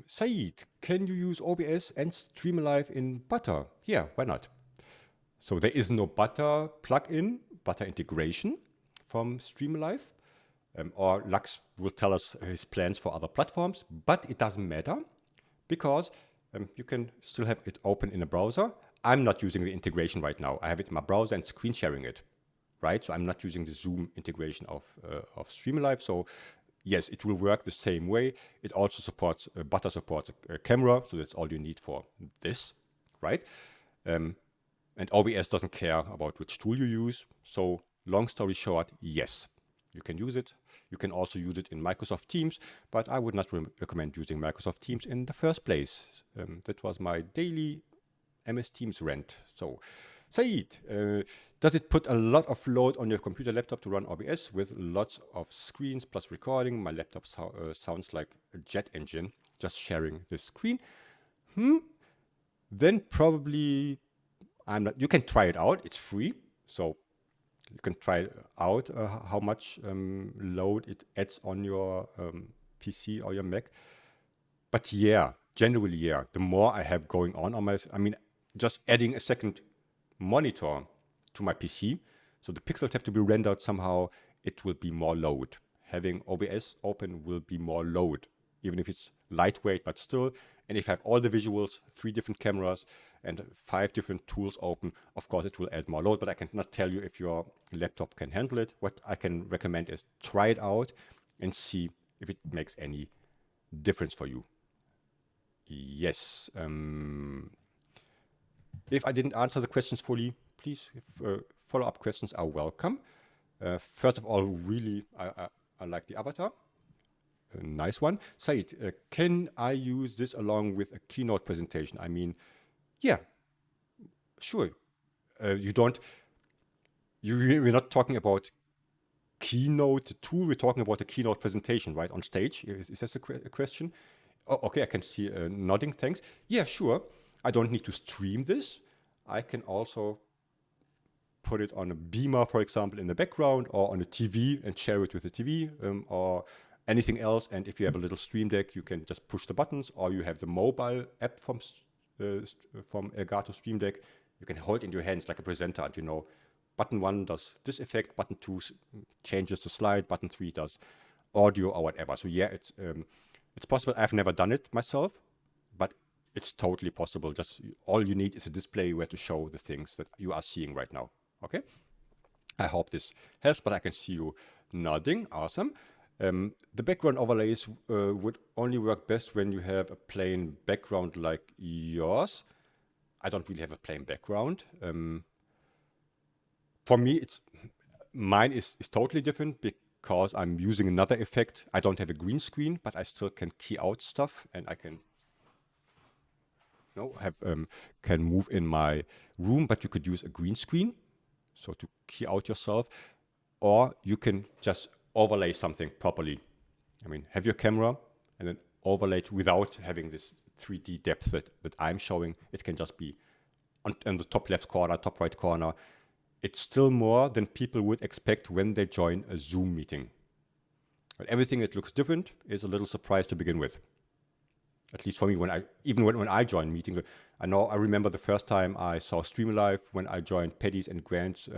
Said, can you use OBS and StreamAlive in Butter? Yeah, why not? So there is no Butter plugin, Butter integration from StreamAlive. Or Lux will tell us his plans for other platforms, but it doesn't matter because you can still have it open in a browser. I'm not using the integration right now. I have it in my browser and screen sharing it, right? So I'm not using the Zoom integration of StreamAlive. So yes, it will work the same way. It also supports, Butter supports a camera, so that's all you need for this, right? And OBS doesn't care about which tool you use. So long story short, yes, you can use it. You can also use it in Microsoft Teams, but I would not recommend using Microsoft Teams in the first place. That was my daily MS Teams rant. So, Said, does it put a lot of load on your computer laptop to run OBS with lots of screens plus recording? My laptop sounds like a jet engine, just sharing the screen. Then probably I'm not. You can try it out. It's free, so you can try out how much load it adds on your PC or your Mac. But yeah, generally, yeah, the more I have going on my, I mean, just adding a second monitor to my PC, so the pixels have to be rendered somehow, it will be more load. Having OBS open will be more load, even if it's lightweight, but still. And if I have all the visuals, 3 different cameras, and 5 different tools open, of course it will add more load, but I cannot tell you if your laptop can handle it. What I can recommend is try it out and see if it makes any difference for you. Yes. If I didn't answer the questions fully, please, follow-up questions are welcome. First of all, really, I like the avatar. A nice one. Said, can I use this along with a keynote presentation? I mean, yeah, sure. We're not talking about keynote tool, we're talking about a keynote presentation, right, on stage. Is that a question? Oh, okay, I can see nodding, thanks. Yeah, sure. I don't need to stream this. I can also put it on a beamer, for example, in the background, or on a TV and share it with the TV, or anything else. And if you have a little StreamDeck, you can just push the buttons, or you have the mobile app from Elgato StreamDeck. You can hold it in your hands like a presenter, and you know, button 1 does this effect, button 2 changes the slide, button 3 does audio or whatever. So yeah, it's possible. I've never done it myself, but it's totally possible. Just all you need is a display where to show the things that you are seeing right now. Okay? I hope this helps, but I can see you nodding. Awesome. The background overlays would only work best when you have a plain background like yours. I don't really have a plain background. For me, mine is totally different because I'm using another effect. I don't have a green screen, but I still can key out stuff, and I can can move in my room. But you could use a green screen, so to key out yourself, or you can just overlay something properly. I mean, have your camera and then overlay it without having this 3D depth that I'm showing. It can just be on the top left corner, top right corner. It's still more than people would expect when they join a Zoom meeting. But everything that looks different is a little surprise to begin with. At least for me, when I join meetings, I remember the first time I saw StreamAlive when I joined Paddy's and Grant's,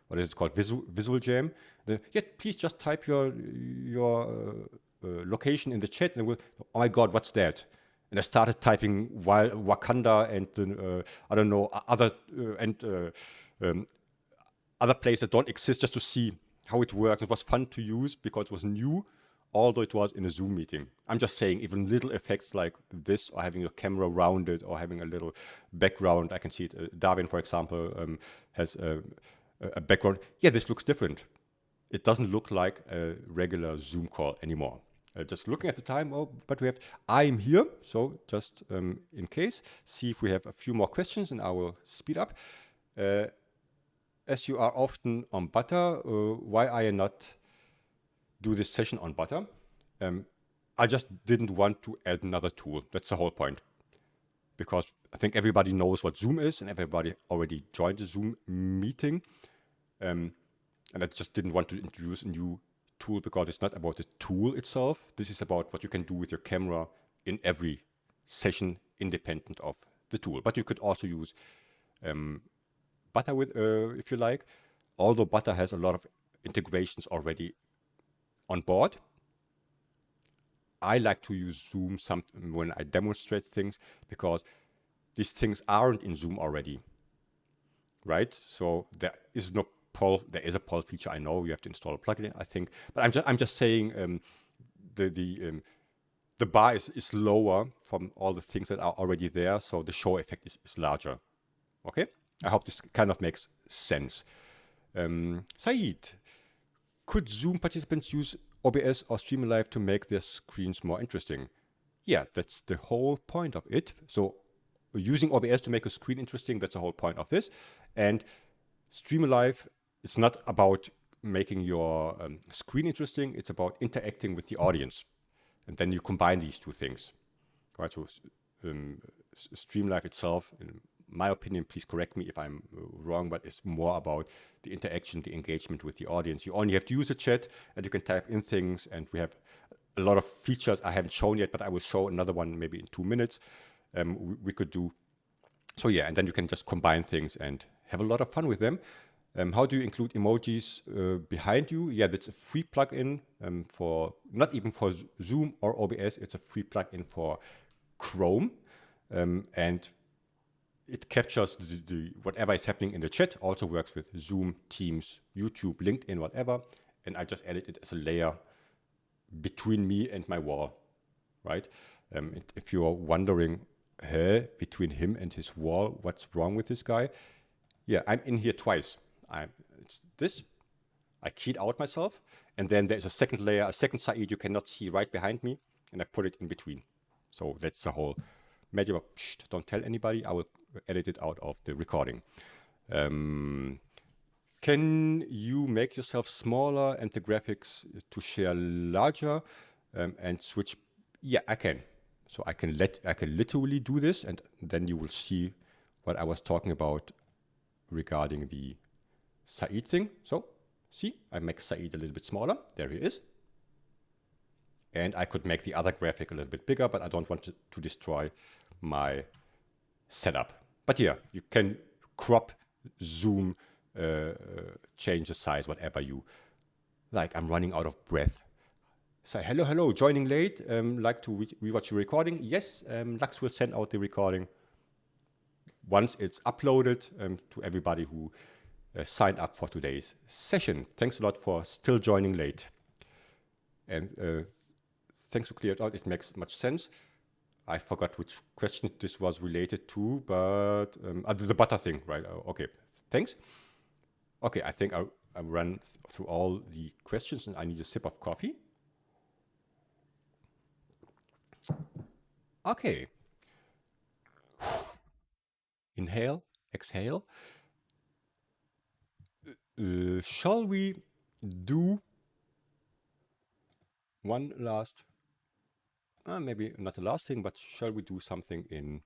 what is it called, Visual Jam. Yeah, please just type your location in the chat, and oh my God, what's that? And I started typing Wakanda and I don't know, other places that don't exist, just to see how it works. It was fun to use because it was new, although it was in a Zoom meeting. I'm just saying, even little effects like this, or having your camera rounded, or having a little background. I can see it. Darwin, for example, has a background. Yeah, this looks different. It doesn't look like a regular Zoom call anymore. Just looking at the time, but I'm here, so just in case, see if we have a few more questions, and I will speed up. As you are often on Butter, why are you not do this session on Butter? I just didn't want to add another tool. That's the whole point. Because I think everybody knows what Zoom is, and everybody already joined the Zoom meeting. And I just didn't want to introduce a new tool, because it's not about the tool itself. This is about what you can do with your camera in every session, independent of the tool. But you could also use Butter if you like, although Butter has a lot of integrations already on board. I like to use Zoom when I demonstrate things, because these things aren't in Zoom already, right? So there is no poll. There is a poll feature. I know you have to install a plugin, I think, but I'm just saying the bar is lower from all the things that are already there, so the show effect is larger. Okay. I hope this kind of makes sense. Said, could Zoom participants use OBS or StreamAlive to make their screens more interesting? Yeah, that's the whole point of it. So using OBS to make a screen interesting, that's the whole point of this. And StreamAlive, it's not about making your screen interesting. It's about interacting with the audience. And then you combine these two things. Right? So StreamAlive itself, in my opinion, please correct me if I'm wrong, but it's more about the interaction, the engagement with the audience. You only have to use the chat, and you can type in things, and we have a lot of features I haven't shown yet, but I will show another one maybe in 2 minutes. We could do. So yeah, and then you can just combine things and have a lot of fun with them. How do you include emojis behind you? Yeah, that's a free plugin for, not even for Zoom or OBS, it's a free plugin for Chrome. And it captures the whatever is happening in the chat. Also works with Zoom, Teams, YouTube, LinkedIn, whatever. And I just added it as a layer between me and my wall, right? If you're wondering, between him and his wall, what's wrong with this guy? Yeah, I'm in here twice. It's this. I keyed out myself, and then there's a second layer, a second Said you cannot see right behind me, and I put it in between. So that's the whole magic. Don't tell anybody. I will edit it out of the recording. Can you make yourself smaller and the graphics to share larger and switch? Yeah, I can. So I can literally do this, and then you will see what I was talking about regarding the Said thing. So see, I make Said a little bit smaller. There he is. And I could make the other graphic a little bit bigger, but I don't want to destroy my setup. But yeah, you can crop, zoom, change the size, whatever you like. I'm running out of breath. Say hello, joining late. Like to rewatch your recording? Yes, Lux will send out the recording once it's uploaded to everybody who sign up for today's session. Thanks a lot for still joining late. And thanks for clearing it out. It makes much sense. I forgot which question this was related to, but the butter thing, right? Okay, thanks. Okay, I think I'll run through all the questions, and I need a sip of coffee. Okay. Inhale, exhale. Shall we do one last, maybe not the last thing, but shall we do something in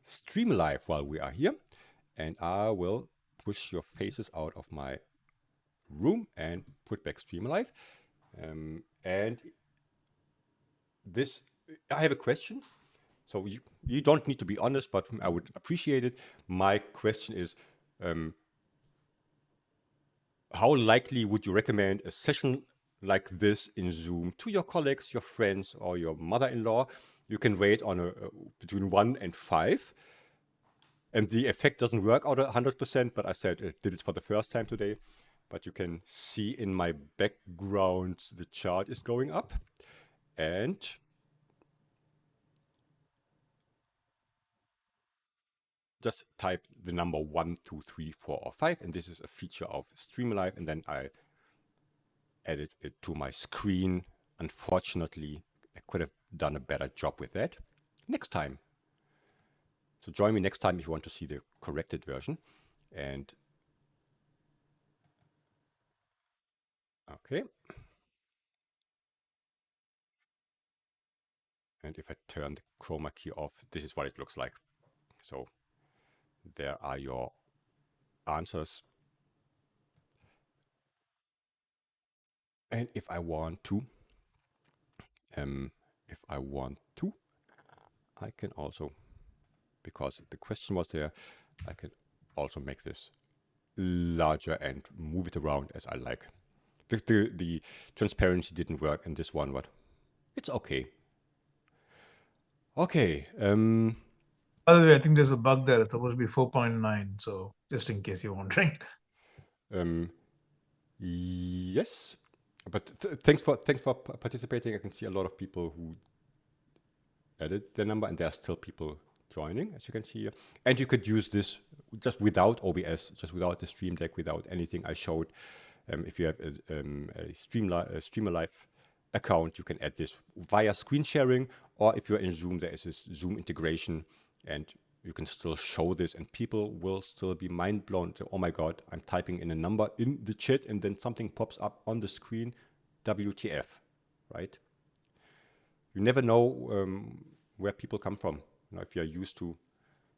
StreamAlive while we are here? And I will push your faces out of my room and put back StreamAlive. And this, I have a question. So you don't need to be honest, but I would appreciate it. My question is, how likely would you recommend a session like this in Zoom to your colleagues, your friends, or your mother-in-law? You can rate on between 1 and 5. And the effect doesn't work out 100%, but I said it did it for the first time today. But you can see in my background, the chart is going up. And just type the number 1, 2, 3, 4, or 5. And this is a feature of StreamAlive. And then I added it to my screen. Unfortunately, I could have done a better job with that next time. So join me next time if you want to see the corrected version. And okay. And if I turn the chroma key off, this is what it looks like. So there are your answers. And if I want to, I can also, because the question was there, I can also make this larger and move it around as I like. The transparency didn't work in this one, but it's okay. Okay. By the way, I think there's a bug there. It's supposed to be 4.9. So just in case you're wondering. Yes, but thanks for participating. I can see a lot of people who added their number, and there are still people joining, as you can see here. And you could use this just without OBS, just without the StreamDeck, without anything I showed. If you have a StreamAlive account, you can add this via screen sharing, or if you're in Zoom, there is this Zoom integration, and you can still show this, and people will still be mind blown. So, oh my God, I'm typing in a number in the chat, and then something pops up on the screen. WTF, right? You never know where people come from. You know, if you're used to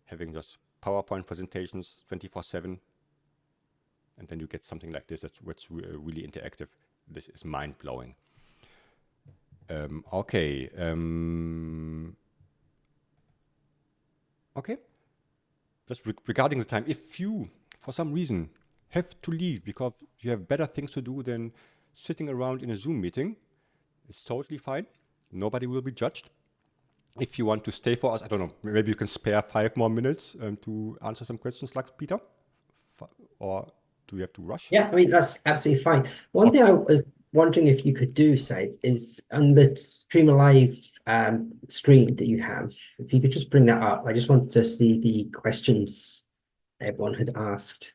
having just PowerPoint presentations 24/7, and then you get something like this that's really interactive. This is mind blowing. Okay. Okay. Just regarding the time, if you, for some reason, have to leave because you have better things to do than sitting around in a Zoom meeting, it's totally fine. Nobody will be judged. If you want to stay for us, I don't know, maybe you can spare 5 more minutes to answer some questions like Peter, or do you have to rush? Yeah, I mean, that's absolutely fine. One thing I was wondering if you could do, Said, is on the StreamAlive screen that you have, if you could just bring that up. I just wanted to see the questions everyone had asked.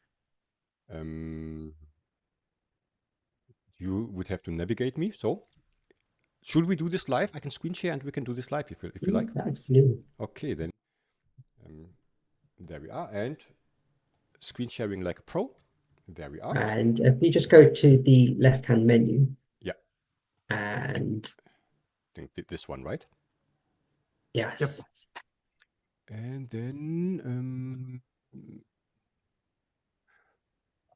You would have to navigate me. So should we do this live? I can screen share and we can do this live if you like. Absolutely. Okay, then there we are. And screen sharing like a pro. There we are. And if we just go to the left-hand menu. Yeah. And I think this one, right? yes. Yep. And then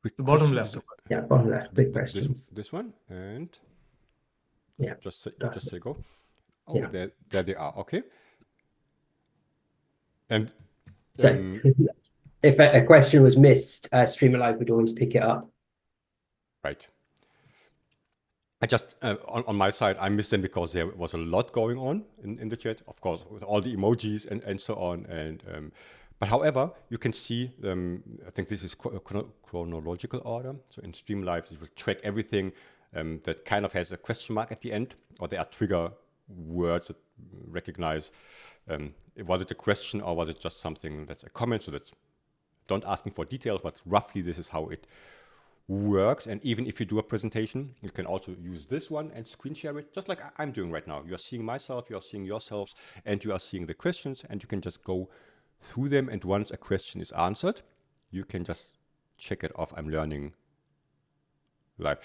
the bottom left. Yeah, bottom left. Quick questions. This one, and yeah, just say go. Oh, yeah. there they are. Okay. And so if a question was missed, StreamAlive would always pick it up. Right. I just, on my side, I missed them because there was a lot going on in the chat, of course, with all the emojis and so on. But however, you can see, I think this is chronological order. So in StreamAlive, it will track everything that kind of has a question mark at the end, or there are trigger words that recognize, was it a question or was it just something that's a comment? So that's, don't ask me for details, but roughly this is how it works. And even if you do a presentation, you can also use this one and screen share it, just like I'm doing right now. You are seeing myself, you are seeing yourselves, and you are seeing the questions, and you can just go through them. And once a question is answered, you can just check it off. I'm learning live.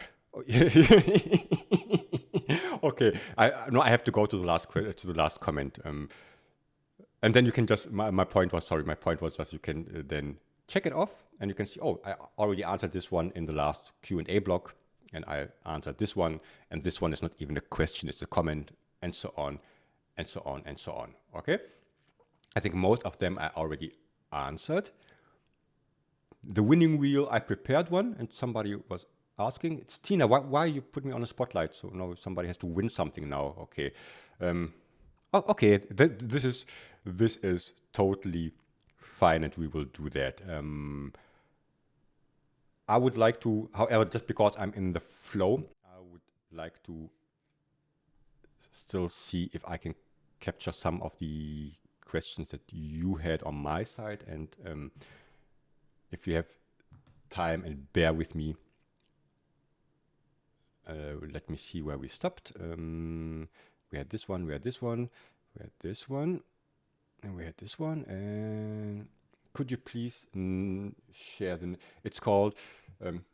Okay, I have to go to the last comment. And then you can just, my point was just you can then check it off, and you can see, oh, I already answered this one in the last Q&A block, and I answered this one, and this one is not even a question, it's a comment, and so on, and so on, and so on. Okay? I think most of them I already answered. The winning wheel, I prepared one, and somebody was asking, it's Tina, why you put me on a spotlight? So now somebody has to win something now. Okay. Oh, okay, this is totally fine, and we will do that. I would like to, however, just because I'm in the flow, I would like to still see if I can capture some of the questions that you had on my side. And if you have time and bear with me, let me see where we stopped. We had this one, we had this one, we had this one, and we had this one. And could you please share the, it's called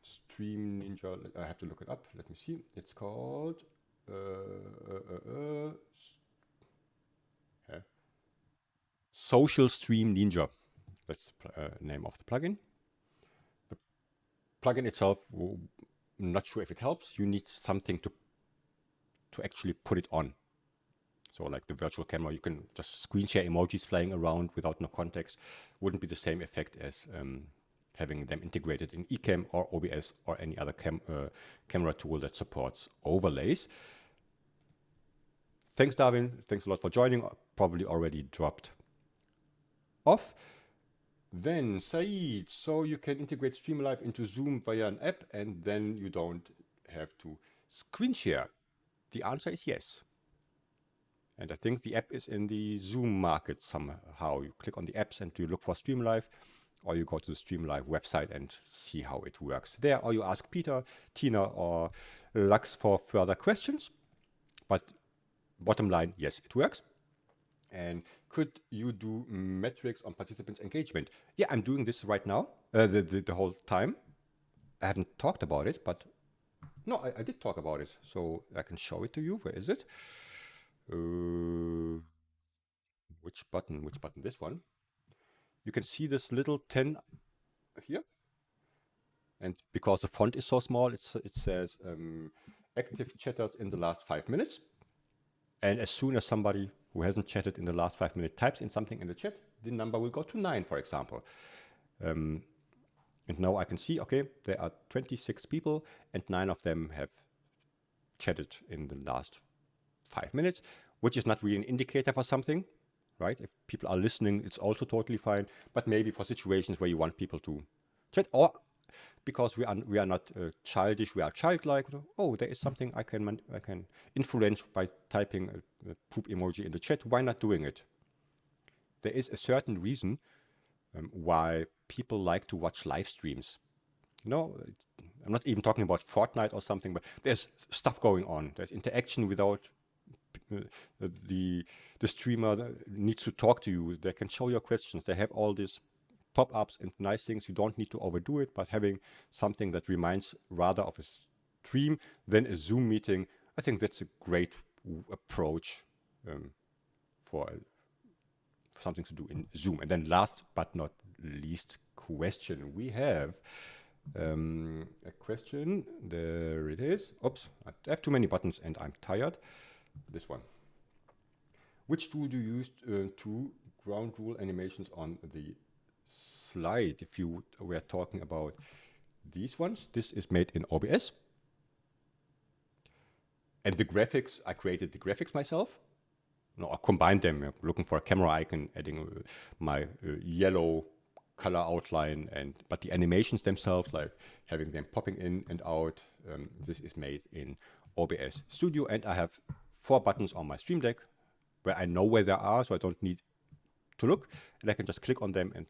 Stream Ninja. I have to look it up. Let me see. It's called Social Stream Ninja. That's the name of the plugin. The plugin itself, I'm not sure if it helps. You need something to actually put it on. So like the virtual camera, you can just screen share emojis flying around without no context. Wouldn't be the same effect as having them integrated in Ecamm or OBS or any other camera tool that supports overlays. Thanks, Darwin. Thanks a lot for joining. Probably already dropped off. Then Said, so you can integrate StreamAlive into Zoom via an app, and then you don't have to screen share. The answer is yes. And I think the app is in the Zoom market somehow. You click on the apps and you look for StreamAlive, or you go to the StreamAlive website and see how it works there, or you ask Peter, Tina, or Lux for further questions. But bottom line, yes, it works. And could you do metrics on participants' engagement? Yeah, I'm doing this right now, the whole time. I haven't talked about it, but no, I did talk about it. So I can show it to you. Where is it? Which button? This one. You can see this little 10 here. And because the font is so small, it says active chatters in the last 5 minutes. And as soon as somebody who hasn't chatted in the last 5 minutes types in something in the chat, the number will go to 9, for example. And now I can see, okay, there are 26 people and 9 of them have chatted in the last 5 minutes, which is not really an indicator for something, right? If people are listening, it's also totally fine. But maybe for situations where you want people to chat, or because we are not childish, we are childlike. Oh, there is something I can influence by typing a poop emoji in the chat. Why not doing it? There is a certain reason why people like to watch live streams. No, I'm not even talking about Fortnite or something, but there's stuff going on. There's interaction without the streamer needs to talk to you. They can show your questions. They have all these pop-ups and nice things. You don't need to overdo it, but having something that reminds rather of a stream than a Zoom meeting, I think that's a great approach for something to do in Zoom. And then last but not least question, we have a question. There it is. Oops, I have too many buttons and I'm tired. This one. Which tool do you use to ground rule animations on the slide? If you were talking about these ones, this is made in OBS. And the graphics, I created the graphics myself. or combine them. Looking for a camera icon, adding my yellow color outline, but the animations themselves, like having them popping in and out, this is made in OBS Studio, and I have 4 buttons on my StreamDeck where I know where they are, so I don't need to look, and I can just click on them and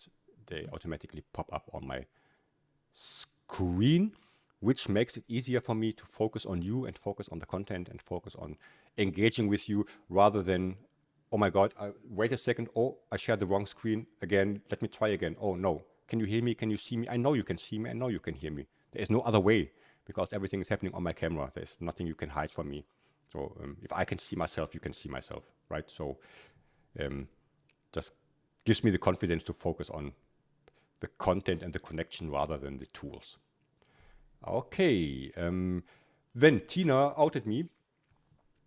they automatically pop up on my screen, which makes it easier for me to focus on you and focus on the content and focus on engaging with you, rather than, oh my God, wait a second, oh, I shared the wrong screen again, let me try again. Oh no, can you hear me? Can you see me? I know you can see me, I know you can hear me. There is no other way, because everything is happening on my camera. There's nothing you can hide from me. So if I can see myself, you can see myself, right? So just gives me the confidence to focus on the content and the connection rather than the tools. Okay, then Tina outed me,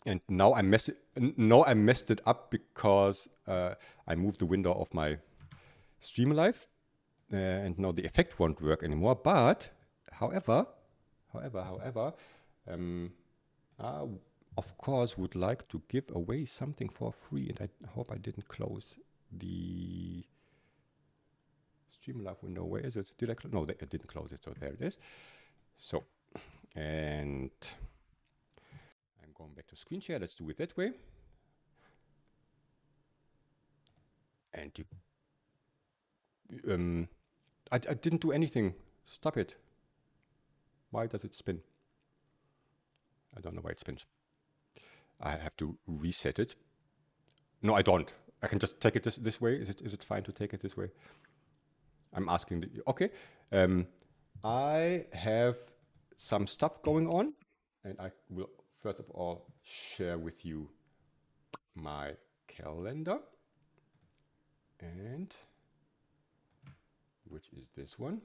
and now I messed it up because I moved the window of my StreamAlive, and now the effect won't work anymore. But however, I of course would like to give away something for free, and I hope I didn't close the StreamAlive window. Where is it? Did I close? No, I didn't close it. So there it is. So, and I'm going back to screen share. Let's do it that way. And I didn't do anything. Stop it. Why does it spin? I don't know why it spins. I have to reset it. No, I don't. I can just take it this way. Is it fine to take it this way? I'm asking. Okay. I have some stuff going on, and I will first of all share with you my calendar, and which is this one.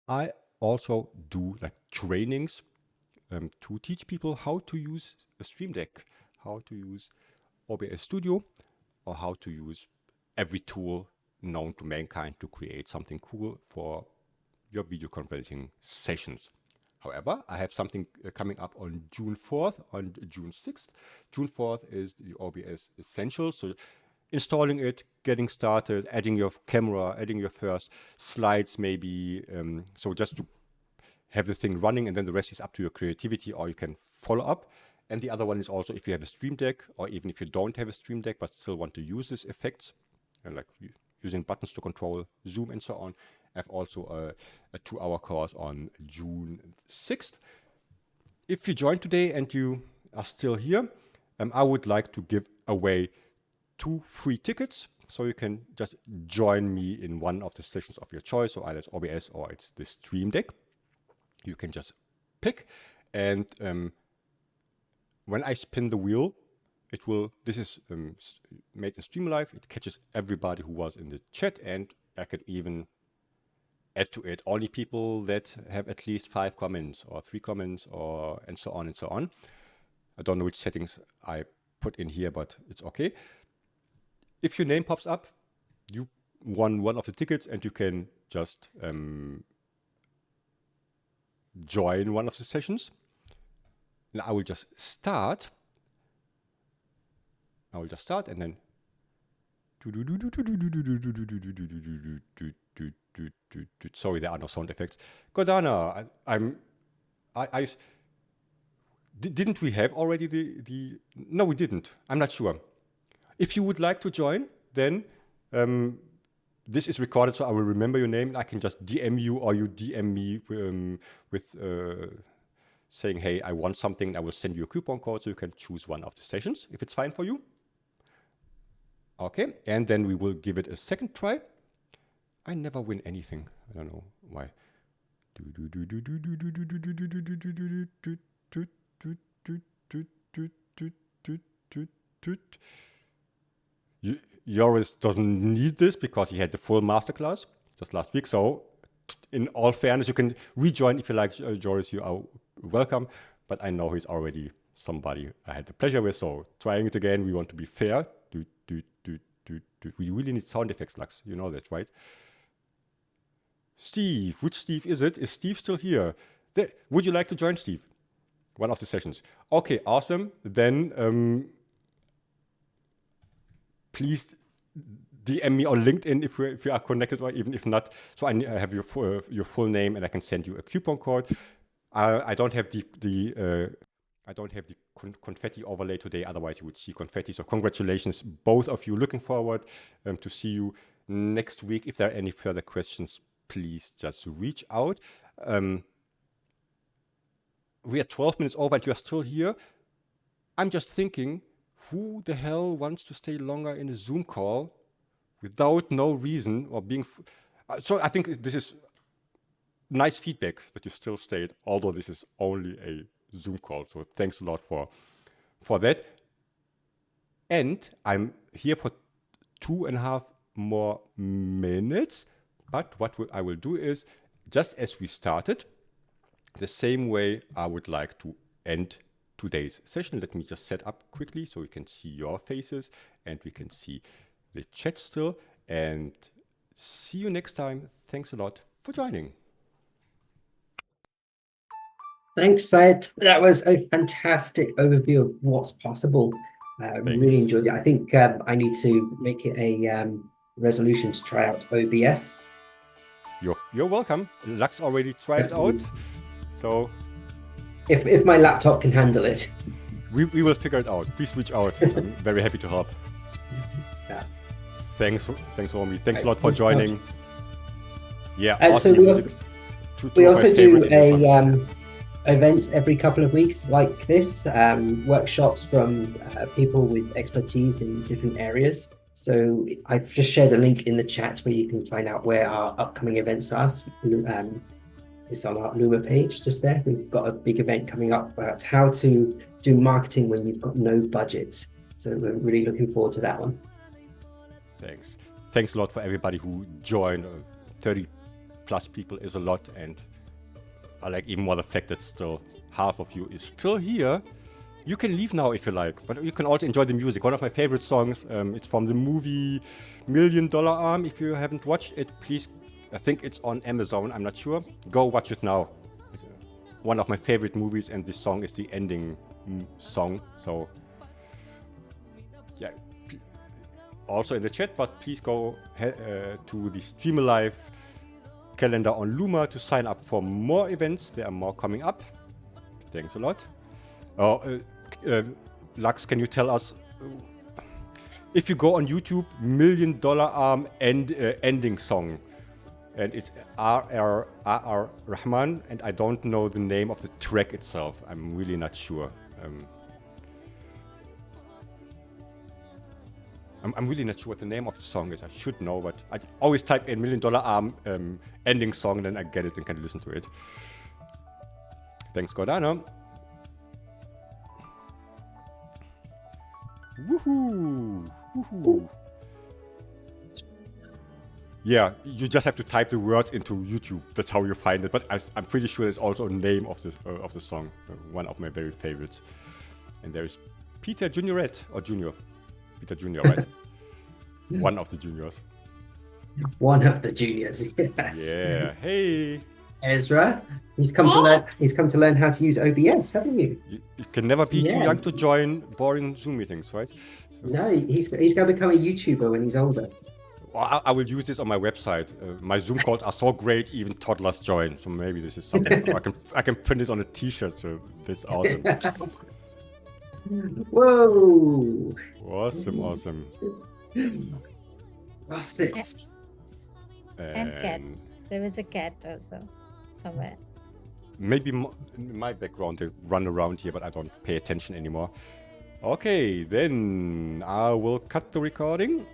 I also do like trainings to teach people how to use a StreamDeck, how to use OBS Studio, or how to use every tool known to mankind to create something cool for your video conferencing sessions. However, I have something coming up on June 4th, on June 6th. June 4th is the OBS Essentials. So installing it, getting started, adding your camera, adding your first slides maybe. So just to have the thing running, and then the rest is up to your creativity, or you can follow up. And the other one is also if you have a StreamDeck, or even if you don't have a StreamDeck but still want to use these effects, like using buttons to control zoom and so on. I have also a 2-hour course on June 6th. If you joined today and you are still here, I would like to give away 2 free tickets. So you can just join me in one of the sessions of your choice. So either it's OBS or it's the StreamDeck. You can just pick. And when I spin the wheel, it will, this is made in StreamAlive. It catches everybody who was in the chat, and I could even add to it only people that have at least 5 comments or 3 comments, or and so on and so on. I don't know which settings I put in here, but it's okay. If your name pops up, you won one of the tickets, and you can just join one of the sessions. And I will just start. And then sorry, there are no sound effects. Gordana, didn't we have already the no, we didn't. I'm not sure. If you would like to join, then this is recorded, so I will remember your name, and I can just DM you, or you DM me with saying, hey, I want something. I will send you a coupon code so you can choose one of the sessions, if it's fine for you. Okay, and then we will give it a second try. I never win anything. I don't know why. Joris doesn't need this because he had the full masterclass just last week. So in all fairness, you can rejoin if you like, Joris, you are welcome. But I know he's already somebody I had the pleasure with. So trying it again, we want to be fair. We really need sound effects, Lux. You know that, right? Steve, which Steve is it? Is Steve still here? Would you like to join, Steve? One of the sessions. Okay, awesome. Then please DM me on LinkedIn if we are connected, or even if not. So I have your full name, and I can send you a coupon code. I don't have the confetti overlay today. Otherwise, you would see confetti. So congratulations, both of you. Looking forward to see you next week. If there are any further questions, please just reach out. We are 12 minutes over, and you are still here. I'm just thinking, who the hell wants to stay longer in a Zoom call without no reason or being... so I think this is nice feedback that you still stayed, although this is only a Zoom call. So thanks a lot for that. And I'm here for 2.5 more minutes. But what I will do is, just as we started, the same way I would like to end today's session. Let me just set up quickly so we can see your faces and we can see the chat still. And see you next time. Thanks a lot for joining. Thanks, Said. That was a fantastic overview of what's possible. Really enjoyed it. I think I need to make it a resolution to try out OBS. You're welcome. Lux already tried it out. So if my laptop can handle it. We will figure it out. Please reach out. I'm very happy to help. Yeah. Thanks, Romy. Thanks a lot for joining. Yeah, so we also do events every couple of weeks like this, workshops from people with expertise in different areas. So I've just shared a link in the chat where you can find out where our upcoming events are. It's on our Luma page just there. We've got a big event coming up about how to do marketing when you've got no budget. So we're really looking forward to that one. Thanks. Thanks a lot for everybody who joined. 30 plus people is a lot, and I like even more the fact that still half of you is still here. You can leave now if you like, but you can also enjoy the music. One of my favorite songs, it's from the movie $1 Million Arm. If you haven't watched it, please, I think it's on Amazon, I'm not sure. Go watch it now. It's one of my favorite movies, and this song is the ending song. So, yeah, also in the chat, but please go to the StreamAlive calendar on Luma to sign up for more events. There are more coming up. Thanks a lot. Lux, can you tell us, if you go on YouTube, $1 Million Arm ending song, and it's R.R. Rahman, and I don't know the name of the track itself. I'm really not sure. I'm really not sure what the name of the song is. I should know, but I always type in $1 Million Arm ending song, and then I get it and can listen to it. Thanks, Gordana. Woohoo! Woohoo! Yeah, you just have to type the words into YouTube. That's how you find it. But I'm pretty sure there's also a name of the song. One of my very favorites. And there's Peter Juniorette or Junior. Peter Junior, right? One of the juniors. One of the juniors. Yes. Yeah. Hey. Ezra, he's come to learn. He's come to learn how to use OBS, haven't you? You can never be too young to join boring Zoom meetings, right? No, he's going to become a YouTuber when he's older. Well, I will use this on my website. My Zoom calls are so great, even toddlers join. So maybe this is something I can print it on a T-shirt. So that's awesome. Whoa! Awesome. What's this? And cats. There was a cat also somewhere. Maybe in my background they run around here, but I don't pay attention anymore. Okay, then I will cut the recording